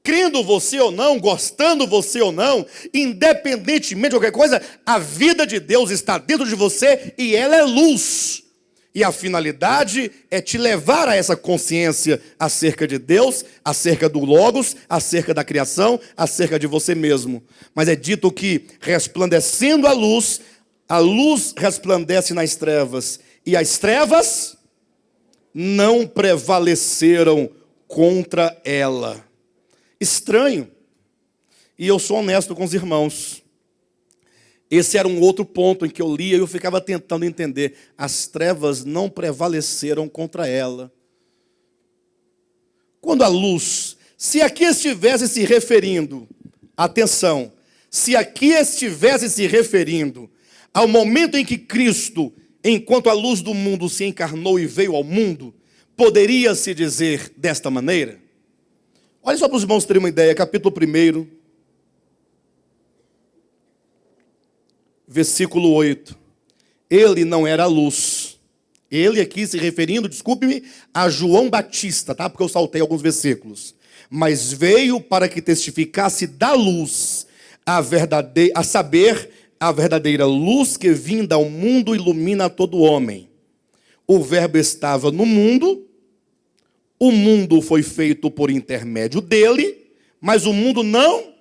Crendo você ou não, gostando você ou não, independentemente de qualquer coisa, a vida de Deus está dentro de você e ela é luz. E a finalidade é te levar a essa consciência acerca de Deus, acerca do Logos, acerca da criação, acerca de você mesmo. Mas é dito que, resplandecendo a luz resplandece nas trevas, e as trevas não prevaleceram contra ela. Estranho. E eu sou honesto com os irmãos. Esse era um outro ponto em que eu lia e eu ficava tentando entender. As trevas não prevaleceram contra ela. Quando a luz, se aqui estivesse se referindo, atenção, se aqui estivesse se referindo ao momento em que Cristo, enquanto a luz do mundo se encarnou e veio ao mundo, poderia se dizer desta maneira? Olha só para os irmãos terem uma ideia, capítulo 1, versículo 8. Ele não era a luz. Ele aqui se referindo, desculpe-me, a João Batista, tá? Porque eu saltei alguns versículos. Mas veio para que testificasse da luz, a saber, a verdadeira luz que vinda ao mundo ilumina todo homem. O verbo estava no mundo, o mundo foi feito por intermédio dele, mas o mundo não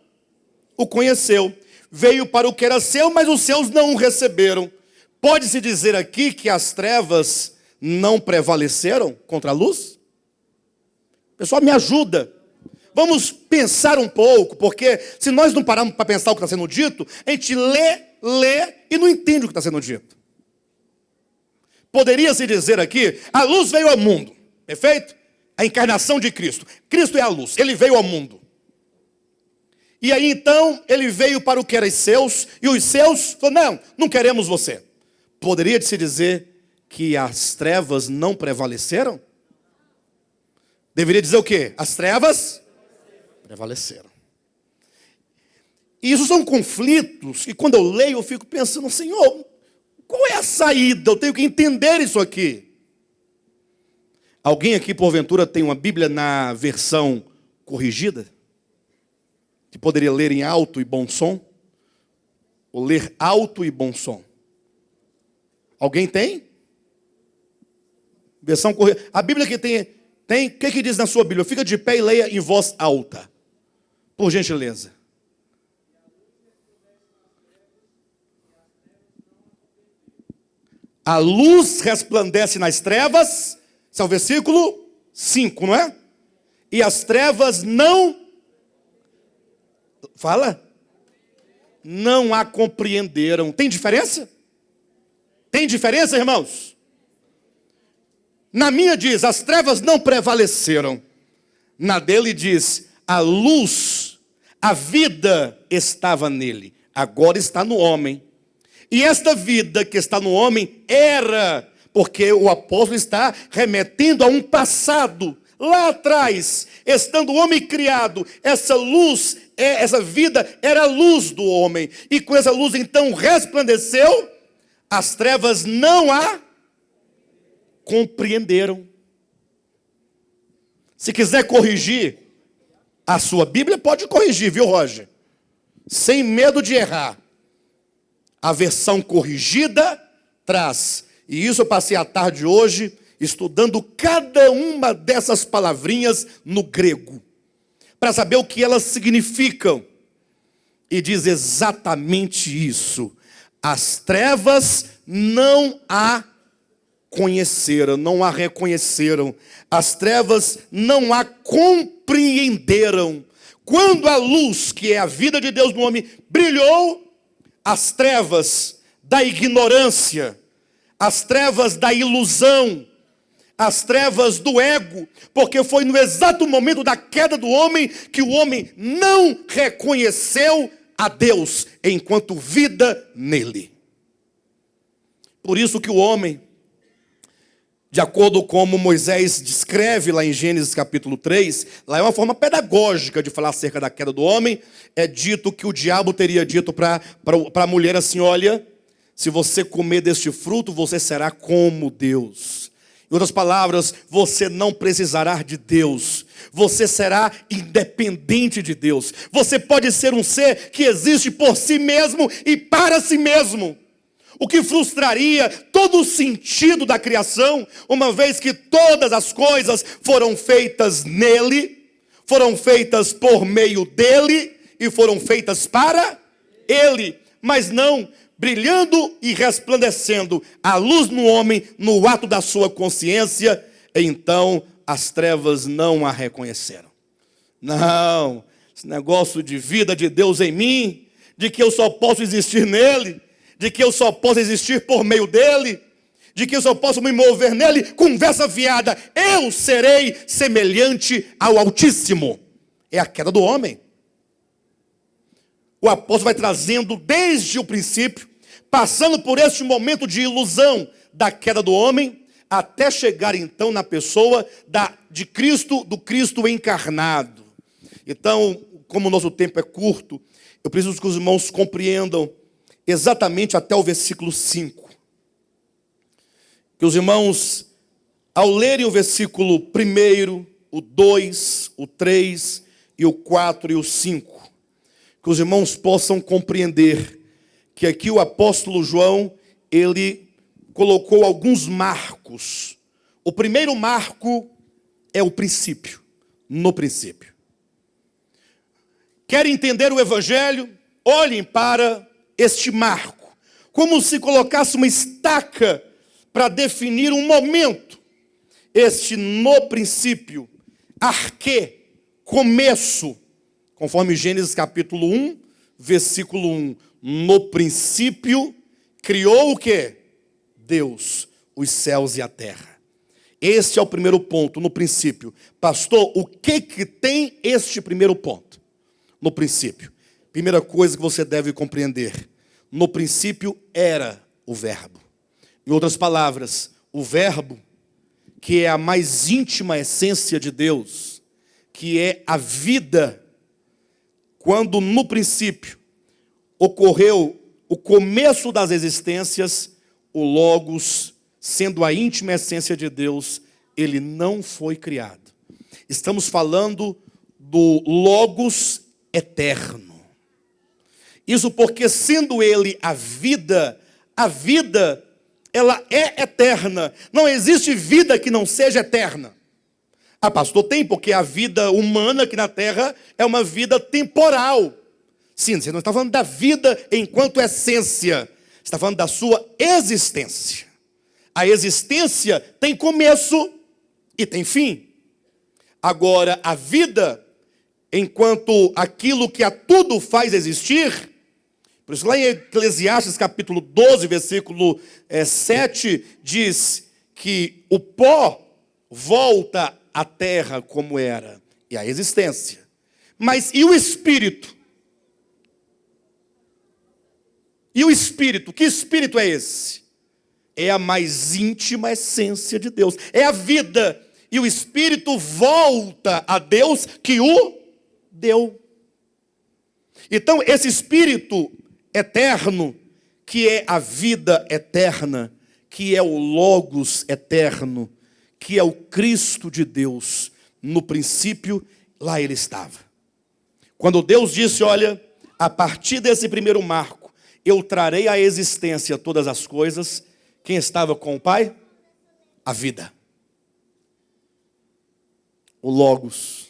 o conheceu. Veio para o que era seu, mas os seus não o receberam. Pode-se dizer aqui que as trevas não prevaleceram contra a luz? Pessoal, me ajuda. Vamos pensar um pouco, porque se nós não pararmos para pensar o que está sendo dito, a gente lê e não entende o que está sendo dito. Poderia-se dizer aqui, a luz veio ao mundo, perfeito? A encarnação de Cristo. Cristo é a luz, ele veio ao mundo. E aí então, ele veio para o que era seus, e os seus falaram, não queremos você. Poderia-se dizer que as trevas não prevaleceram? Deveria dizer o quê? As trevas prevaleceram. E isso são conflitos, e quando eu leio, eu fico pensando, Senhor, qual é a saída? Eu tenho que entender isso aqui. Alguém aqui, porventura, tem uma Bíblia na versão corrigida? Que poderia ler em alto e bom som? Ou ler alto e bom som? Alguém tem? Versão corrigida. A Bíblia que tem, o que diz na sua Bíblia? Fica de pé e leia em voz alta. Por gentileza. A luz resplandece nas trevas. Esse é o versículo 5, não é? E as trevas não... Fala. Não a compreenderam. Tem diferença? Tem diferença, irmãos? Na minha diz, as trevas não prevaleceram. Na dele diz, a luz, a vida estava nele. Agora está no homem. E esta vida que está no homem era, porque o apóstolo está remetendo a um passado. Lá atrás, estando o homem criado, essa luz, essa vida era a luz do homem. E com essa luz então resplandeceu, as trevas não a compreenderam. Se quiser corrigir a sua Bíblia, pode corrigir, viu, Roger? Sem medo de errar. A versão corrigida traz. E isso eu passei a tarde hoje estudando cada uma dessas palavrinhas no grego, para saber o que elas significam. E diz exatamente isso. As trevas não a conheceram, não a reconheceram. As trevas não a compreenderam. Quando a luz, que é a vida de Deus no homem, brilhou, as trevas da ignorância, as trevas da ilusão, as trevas do ego, porque foi no exato momento da queda do homem que o homem não reconheceu a Deus enquanto vida nele. Por isso que o homem, de acordo com como Moisés descreve lá em Gênesis capítulo 3, lá é uma forma pedagógica de falar acerca da queda do homem, é dito que o diabo teria dito para a mulher assim, olha, se você comer deste fruto, você será como Deus. Em outras palavras, você não precisará de Deus. Você será independente de Deus. Você pode ser um ser que existe por si mesmo e para si mesmo. O que frustraria todo o sentido da criação, uma vez que todas as coisas foram feitas nele, foram feitas por meio dele e foram feitas para ele. Mas não, brilhando e resplandecendo a luz no homem, no ato da sua consciência, então as trevas não a reconheceram. Não, esse negócio de vida de Deus em mim, de que eu só posso existir nele, de que eu só posso existir por meio dele, de que eu só posso me mover nele, conversa fiada, eu serei semelhante ao Altíssimo. É a queda do homem. O apóstolo vai trazendo desde o princípio, passando por este momento de ilusão da queda do homem, até chegar então na pessoa de Cristo, do Cristo encarnado. Então, como o nosso tempo é curto, eu preciso que os irmãos compreendam exatamente até o versículo 5. Que os irmãos, ao lerem o versículo 1, o 2, o 3 e o 4 e o 5, que os irmãos possam compreender que aqui o apóstolo João, ele colocou alguns marcos. O primeiro marco é o princípio, no princípio. Querem entender o evangelho? Olhem para este marco, como se colocasse uma estaca para definir um momento. Este no princípio, arquê, começo, conforme Gênesis capítulo 1, versículo 1. No princípio, criou o quê? Deus, os céus e a terra. Este é o primeiro ponto, no princípio. Pastor, o que tem este primeiro ponto? No princípio. Primeira coisa que você deve compreender. No princípio era o verbo. Em outras palavras, o verbo, que é a mais íntima essência de Deus, que é a vida, quando no princípio ocorreu o começo das existências, o Logos, sendo a íntima essência de Deus, ele não foi criado. Estamos falando do Logos eterno. Isso porque, sendo ele a vida, ela é eterna. Não existe vida que não seja eterna. Ah, pastor, tem, porque a vida humana aqui na terra é uma vida temporal. Sim, você não está falando da vida enquanto essência. Você está falando da sua existência. A existência tem começo e tem fim. Agora, a vida, enquanto aquilo que a tudo faz existir, por isso lá em Eclesiastes capítulo 12, versículo 7, diz que o pó volta à terra como era, e à existência. Mas e o espírito? E o espírito? Que espírito é esse? É a mais íntima essência de Deus. É a vida. E o espírito volta a Deus que o deu. Então, esse espírito eterno, que é a vida eterna, que é o Logos eterno, que é o Cristo de Deus, no princípio, lá ele estava. Quando Deus disse, olha, a partir desse primeiro marco, eu trarei à existência todas as coisas, quem estava com o Pai? A vida. O Logos,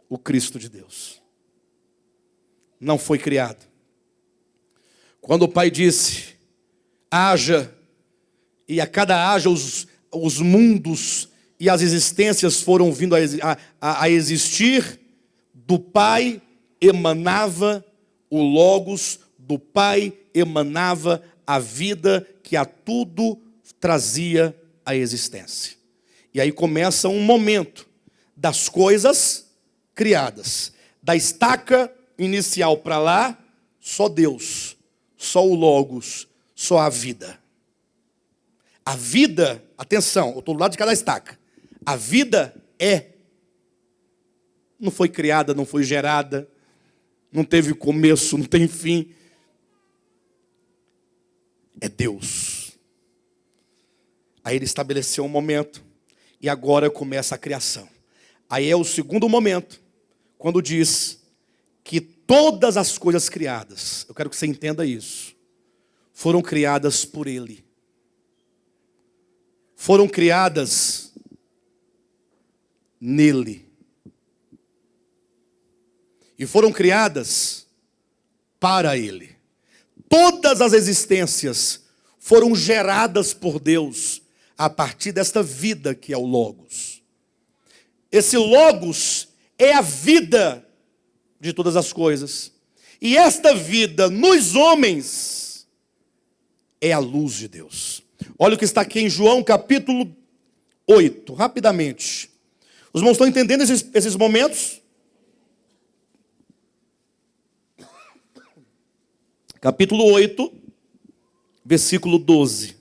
o Cristo de Deus. Não foi criado. Quando o Pai disse, haja, e a cada haja os mundos e as existências foram vindo a existir, do Pai emanava o Logos, do Pai emanava a vida que a tudo trazia à existência. E aí começa um momento das coisas criadas. Da estaca inicial para lá, só Deus, só o Logos, só a vida. A vida, atenção, eu estou do lado de cada estaca. A vida é. Não foi criada, não foi gerada, não teve começo, não tem fim. É Deus. Aí ele estabeleceu um momento e agora começa a criação. Aí é o segundo momento, quando diz que todas as coisas criadas, eu quero que você entenda isso, foram criadas por Ele. Foram criadas nele. E foram criadas para Ele. Todas as existências foram geradas por Deus a partir desta vida que é o Logos. Esse Logos é a vida de todas as coisas. E esta vida nos homens é a luz de Deus. Olha o que está aqui em João capítulo 8, rapidamente. Os irmãos estão entendendo esses momentos? Capítulo 8, versículo 12.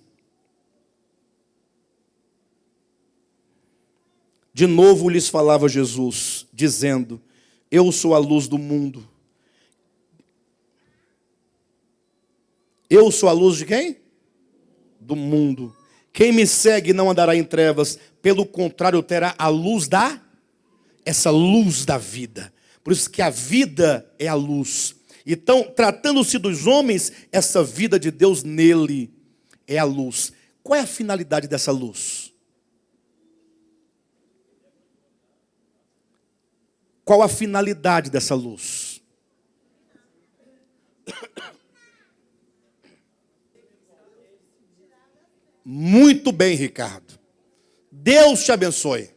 De novo lhes falava Jesus, dizendo, eu sou a luz do mundo. Eu sou a luz de quem? Do mundo. Quem me segue não andará em trevas, pelo contrário terá a luz essa luz da vida. Por isso que a vida é a luz. Então, tratando-se dos homens, essa vida de Deus nele é a luz. Qual é a finalidade dessa luz? Qual a finalidade dessa luz? Muito bem, Ricardo. Deus te abençoe.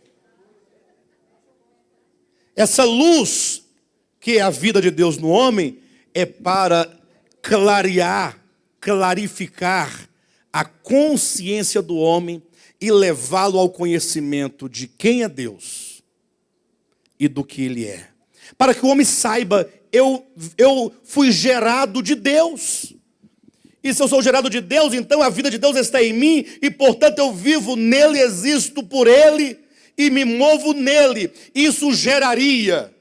Essa luz, que é a vida de Deus no homem, é para clarificar a consciência do homem e levá-lo ao conhecimento de quem é Deus e do que Ele é. Para que o homem saiba, eu fui gerado de Deus. E se eu sou gerado de Deus, então a vida de Deus está em mim e, portanto, eu vivo nele, existo por Ele e me movo nele. Isso geraria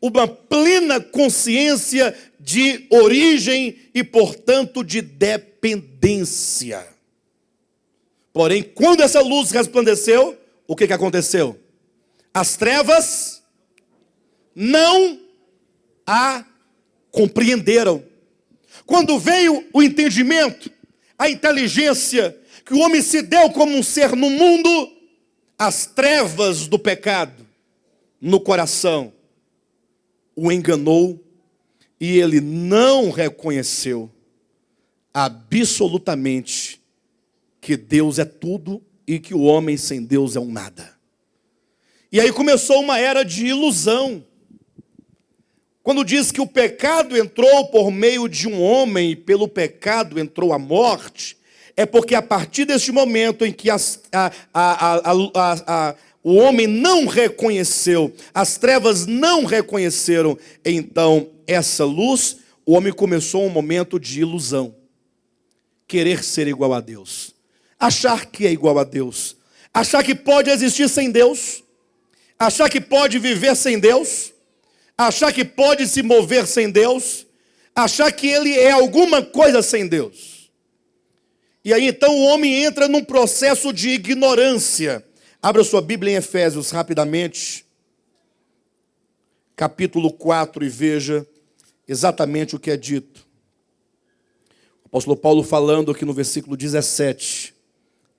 uma plena consciência de origem e, portanto, de dependência. Porém, quando essa luz resplandeceu, o que aconteceu? As trevas não a compreenderam. Quando veio o entendimento, a inteligência, que o homem se deu como um ser no mundo, as trevas do pecado no coração o enganou e ele não reconheceu absolutamente que Deus é tudo e que o homem sem Deus é um nada. E aí começou uma era de ilusão. Quando diz que o pecado entrou por meio de um homem e pelo pecado entrou a morte, é porque a partir deste momento em que o homem não reconheceu, as trevas não reconheceram, então essa luz, o homem começou um momento de ilusão. Querer ser igual a Deus, achar que é igual a Deus, achar que pode existir sem Deus, achar que pode viver sem Deus, achar que pode se mover sem Deus, achar que ele é alguma coisa sem Deus. E aí então o homem entra num processo de ignorância. Abra sua Bíblia em Efésios rapidamente, capítulo 4, e veja exatamente o que é dito. O apóstolo Paulo falando aqui no versículo 17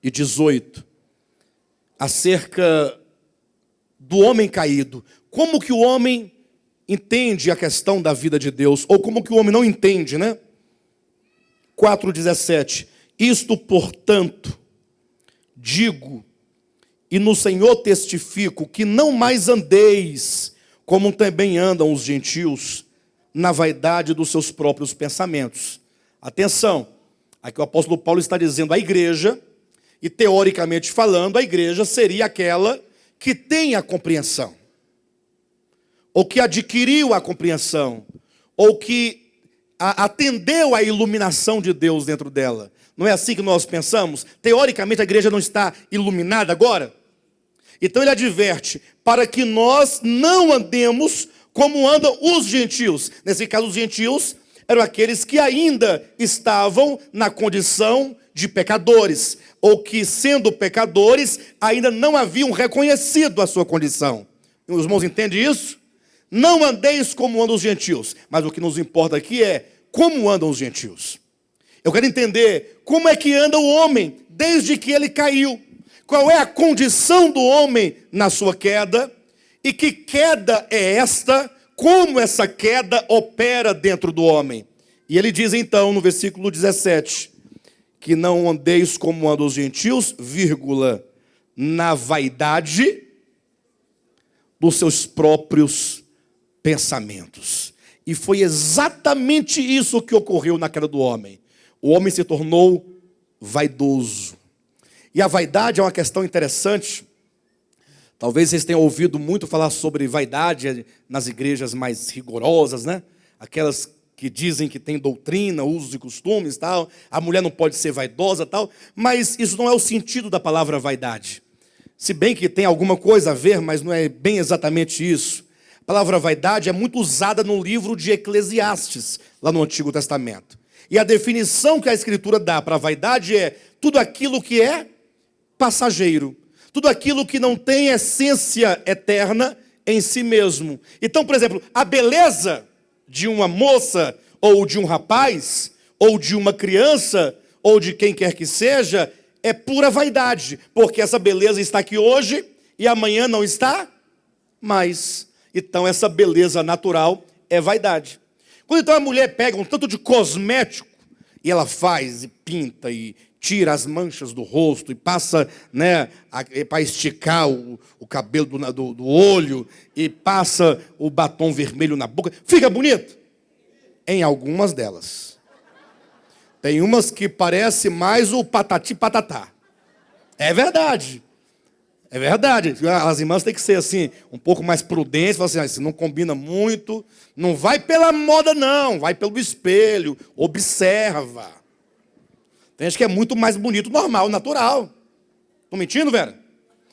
e 18, acerca do homem caído. Como que o homem entende a questão da vida de Deus, ou como que o homem não entende, né? 4,17. Isto, portanto, digo, e no Senhor testifico, que não mais andeis, como também andam os gentios, na vaidade dos seus próprios pensamentos. Atenção, aqui o apóstolo Paulo está dizendo à igreja, e teoricamente falando, a igreja seria aquela que tem a compreensão, ou que adquiriu a compreensão, ou que atendeu à iluminação de Deus dentro dela. Não é assim que nós pensamos? Teoricamente a igreja não está iluminada agora? Então ele adverte, para que nós não andemos como andam os gentios. Nesse caso, os gentios eram aqueles que ainda estavam na condição de pecadores, ou que, sendo pecadores, ainda não haviam reconhecido a sua condição. Os irmãos entendem isso? Não andeis como andam os gentios, mas o que nos importa aqui é como andam os gentios. Eu quero entender como é que anda o homem desde que ele caiu. Qual é a condição do homem na sua queda? E que queda é esta? Como essa queda opera dentro do homem? E ele diz então no versículo 17, que não andeis como andam os gentios, vírgula, na vaidade dos seus próprios pensamentos. E foi exatamente isso que ocorreu na queda do homem. O homem se tornou vaidoso. E a vaidade é uma questão interessante. Talvez vocês tenham ouvido muito falar sobre vaidade nas igrejas mais rigorosas, né? Aquelas que dizem que tem doutrina, usos e costumes, tal. A mulher não pode ser vaidosa, tal. Mas isso não é o sentido da palavra vaidade. Se bem que tem alguma coisa a ver, mas não é bem exatamente isso. A palavra vaidade é muito usada no livro de Eclesiastes, lá no Antigo Testamento. E a definição que a Escritura dá para a vaidade é tudo aquilo que é passageiro, tudo aquilo que não tem essência eterna em si mesmo. Então, por exemplo, a beleza de uma moça, ou de um rapaz, ou de uma criança, ou de quem quer que seja, é pura vaidade, porque essa beleza está aqui hoje e amanhã não está mais. Então, essa beleza natural é vaidade. Quando então a mulher pega um tanto de cosmético, e ela faz, e pinta, e tira as manchas do rosto, e passa, né, para esticar o cabelo do olho, e passa o batom vermelho na boca, fica bonito? Em algumas delas. Tem umas que parece mais o patati patatá. É verdade. É verdade. As irmãs têm que ser assim, um pouco mais prudentes, falar assim, não combina muito, não vai pela moda não, vai pelo espelho, observa. Tem gente que é muito mais bonito, normal, natural. Estou mentindo, Vera?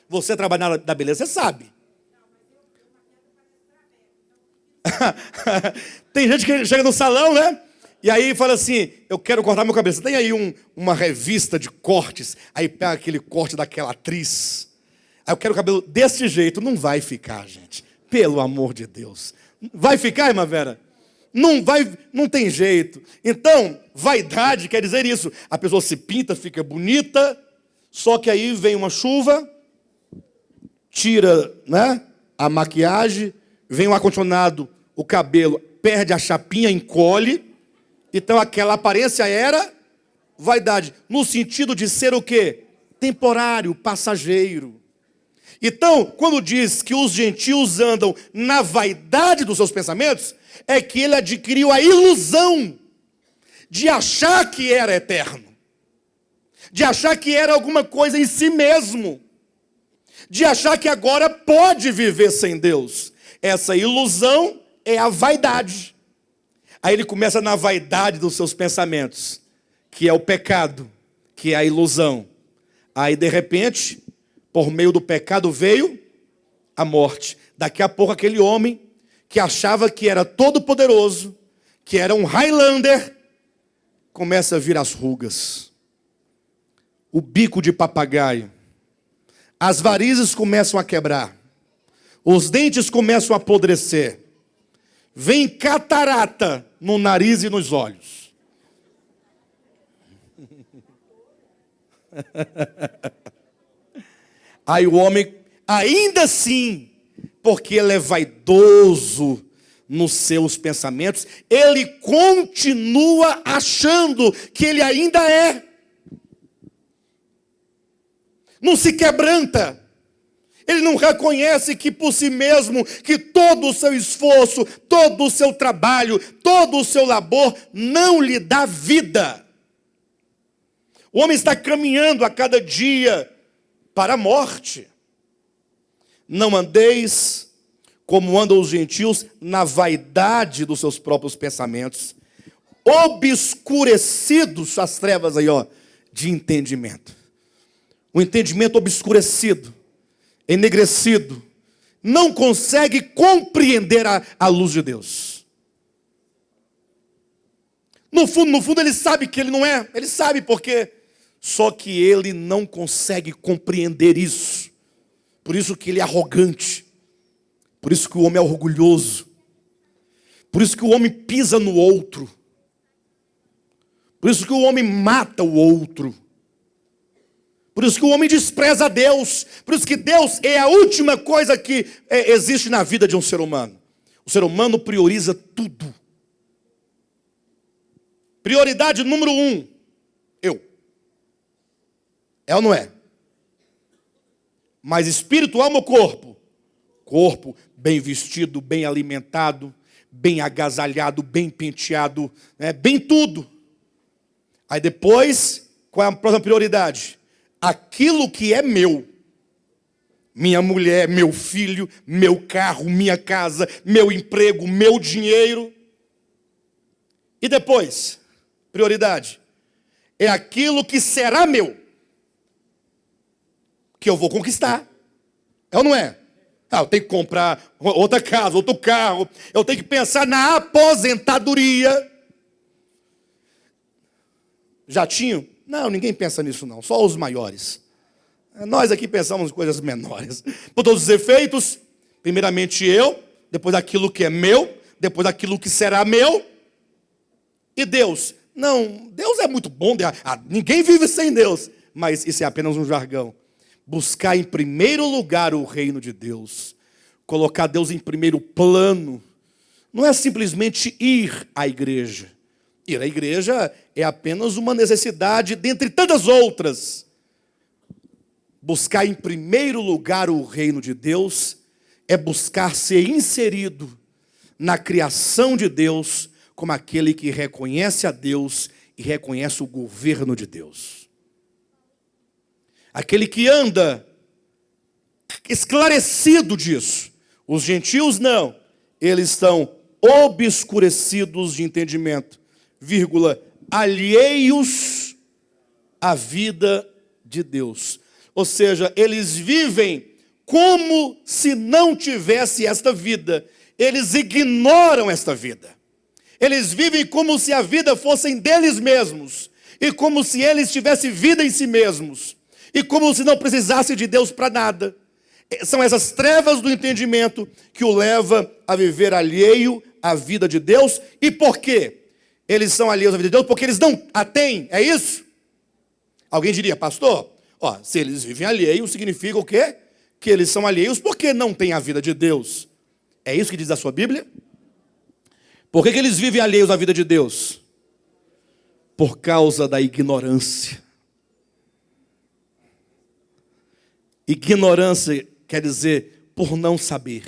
Você trabalha na da beleza, você sabe. Tem gente que chega no salão, né? E aí fala assim, eu quero cortar meu cabelo. Tem aí uma revista de cortes, aí pega aquele corte daquela atriz. Aí eu quero o cabelo desse jeito. Não vai ficar, gente. Pelo amor de Deus. Vai ficar, irmã Vera? Não vai, não tem jeito. Então, vaidade quer dizer isso. A pessoa se pinta, fica bonita, só que aí vem uma chuva, tira, né, a maquiagem, vem o ar-condicionado, o cabelo perde a chapinha, encolhe. Então aquela aparência era vaidade, no sentido de ser o quê? Temporário, passageiro. Então, quando diz que os gentios andam na vaidade dos seus pensamentos, é que ele adquiriu a ilusão de achar que era eterno. de achar que era alguma coisa em si mesmo, de achar que agora pode viver sem Deus. Essa ilusão é a vaidade. Aí ele começa na vaidade dos seus pensamentos, que é o pecado, que é a ilusão. Aí de repente, por meio do pecado veio a morte. Daqui a pouco aquele homem que achava que era todo poderoso, que era um Highlander, começa a vir as rugas, o bico de papagaio, as varizes começam a quebrar, os dentes começam a apodrecer, vem catarata no nariz e nos olhos. Aí o homem, ainda assim, porque ele é vaidoso nos seus pensamentos, ele continua achando que ele ainda é. Não se quebranta. Ele não reconhece que por si mesmo, que todo o seu esforço, todo o seu trabalho, todo o seu labor não lhe dá vida. O homem está caminhando a cada dia para a morte. Não andeis como andam os gentios na vaidade dos seus próprios pensamentos, obscurecidos, as trevas aí, de entendimento. O entendimento obscurecido, enegrecido, não consegue compreender a luz de Deus. No fundo ele sabe que ele não é, ele sabe porque, só que ele não consegue compreender isso. Por isso que ele é arrogante, por isso que o homem é orgulhoso, por isso que o homem pisa no outro, por isso que o homem mata o outro, por isso que o homem despreza a Deus, por isso que Deus é a última coisa que existe na vida de um ser humano. O ser humano prioriza tudo. Prioridade número 1, eu. É ou não é? Mas espírito, alma ou corpo? Corpo bem vestido, bem alimentado, bem agasalhado, bem penteado, bem tudo. Aí depois, qual é a próxima prioridade? Aquilo que é meu. Minha mulher, meu filho, meu carro, minha casa, meu emprego, meu dinheiro. E depois, prioridade, é aquilo que será meu, que eu vou conquistar. É ou não é? Eu tenho que comprar outra casa, outro carro. Eu tenho que pensar na aposentadoria. Jatinho? Não, ninguém pensa nisso não, só os maiores. Nós aqui pensamos em coisas menores. Por todos os efeitos, primeiramente eu, depois aquilo que é meu, depois aquilo que será meu. E Deus? Não, Deus é muito bom, ninguém vive sem Deus. Mas isso é apenas um jargão. Buscar em primeiro lugar o reino de Deus, colocar Deus em primeiro plano, não é simplesmente ir à igreja. Ir à igreja é apenas uma necessidade dentre tantas outras. Buscar em primeiro lugar o reino de Deus é buscar ser inserido na criação de Deus como aquele que reconhece a Deus e reconhece o governo de Deus. Aquele que anda esclarecido disso. Os gentios não. Eles estão obscurecidos de entendimento, alheios à vida de Deus. Ou seja, eles vivem como se não tivesse esta vida. Eles ignoram esta vida. Eles vivem como se a vida fosse deles mesmos. E como se eles tivessem vida em si mesmos. E como se não precisasse de Deus para nada. São essas trevas do entendimento que o leva a viver alheio à vida de Deus. E por quê? Eles são alheios à vida de Deus porque eles não a têm, é isso? Alguém diria, pastor, se eles vivem alheios, significa o quê? Que eles são alheios porque não têm a vida de Deus. É isso que diz a sua Bíblia? Por que eles vivem alheios à vida de Deus? Por causa da ignorância. Ignorância quer dizer por não saber.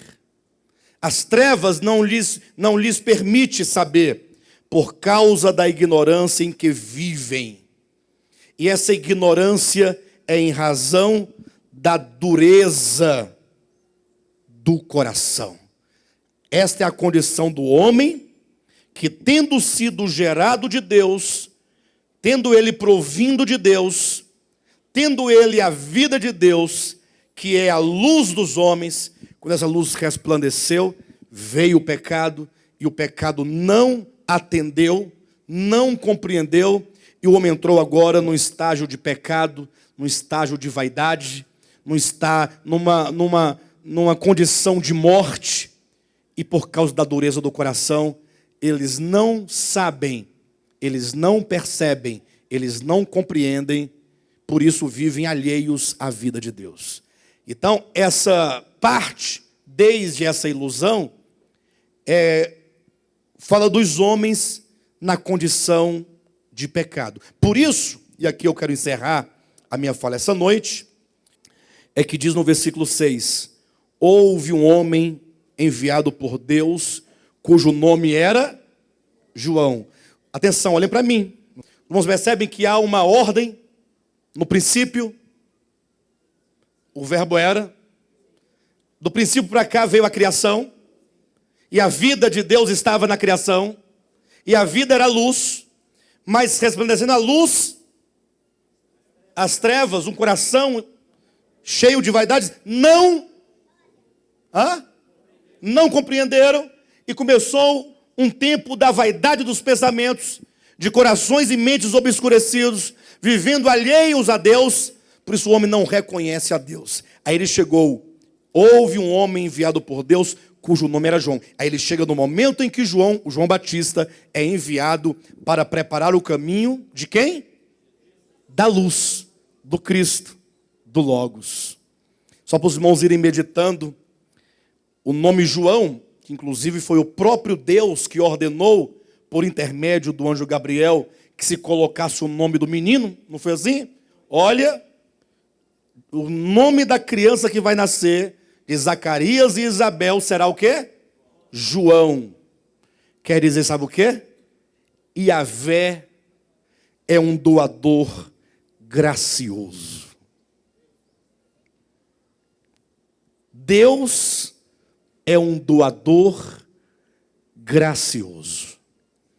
As trevas não lhes permite saber, por causa da ignorância em que vivem. E essa ignorância é em razão da dureza do coração. Esta é a condição do homem que, tendo sido gerado de Deus, tendo ele provindo de Deus, tendo ele a vida de Deus, que é a luz dos homens, quando essa luz resplandeceu, veio o pecado, e o pecado não atendeu, não compreendeu, e o homem entrou agora num estágio de pecado, num estágio de vaidade, numa condição de morte, e por causa da dureza do coração, eles não sabem, eles não percebem, eles não compreendem, por isso vivem alheios à vida de Deus. Então, essa parte, desde essa ilusão, fala dos homens na condição de pecado. Por isso, e aqui eu quero encerrar a minha fala essa noite, é que diz no versículo 6, houve um homem enviado por Deus, cujo nome era João. Atenção, olhem para mim. Irmãos, percebem que há uma ordem. No princípio, o verbo era. Do princípio para cá veio a criação. E a vida de Deus estava na criação. E a vida era luz. Mas resplandecendo a luz, as trevas, um coração cheio de vaidades, não compreenderam. E começou um tempo da vaidade dos pensamentos, de corações e mentes obscurecidos, vivendo alheios a Deus. Por isso o homem não reconhece a Deus. Aí ele chegou, houve um homem enviado por Deus, cujo nome era João. Aí ele chega no momento em que o João Batista, é enviado para preparar o caminho de quem? Da luz, do Cristo, do Logos. Só para os irmãos irem meditando, o nome João, que inclusive foi o próprio Deus que ordenou, por intermédio do anjo Gabriel, que se colocasse o nome do menino, não foi assim? Olha, o nome da criança que vai nascer, de Zacarias e Isabel, será o quê? João. Quer dizer, sabe o quê? Yahvé é um doador gracioso. Deus é um doador gracioso.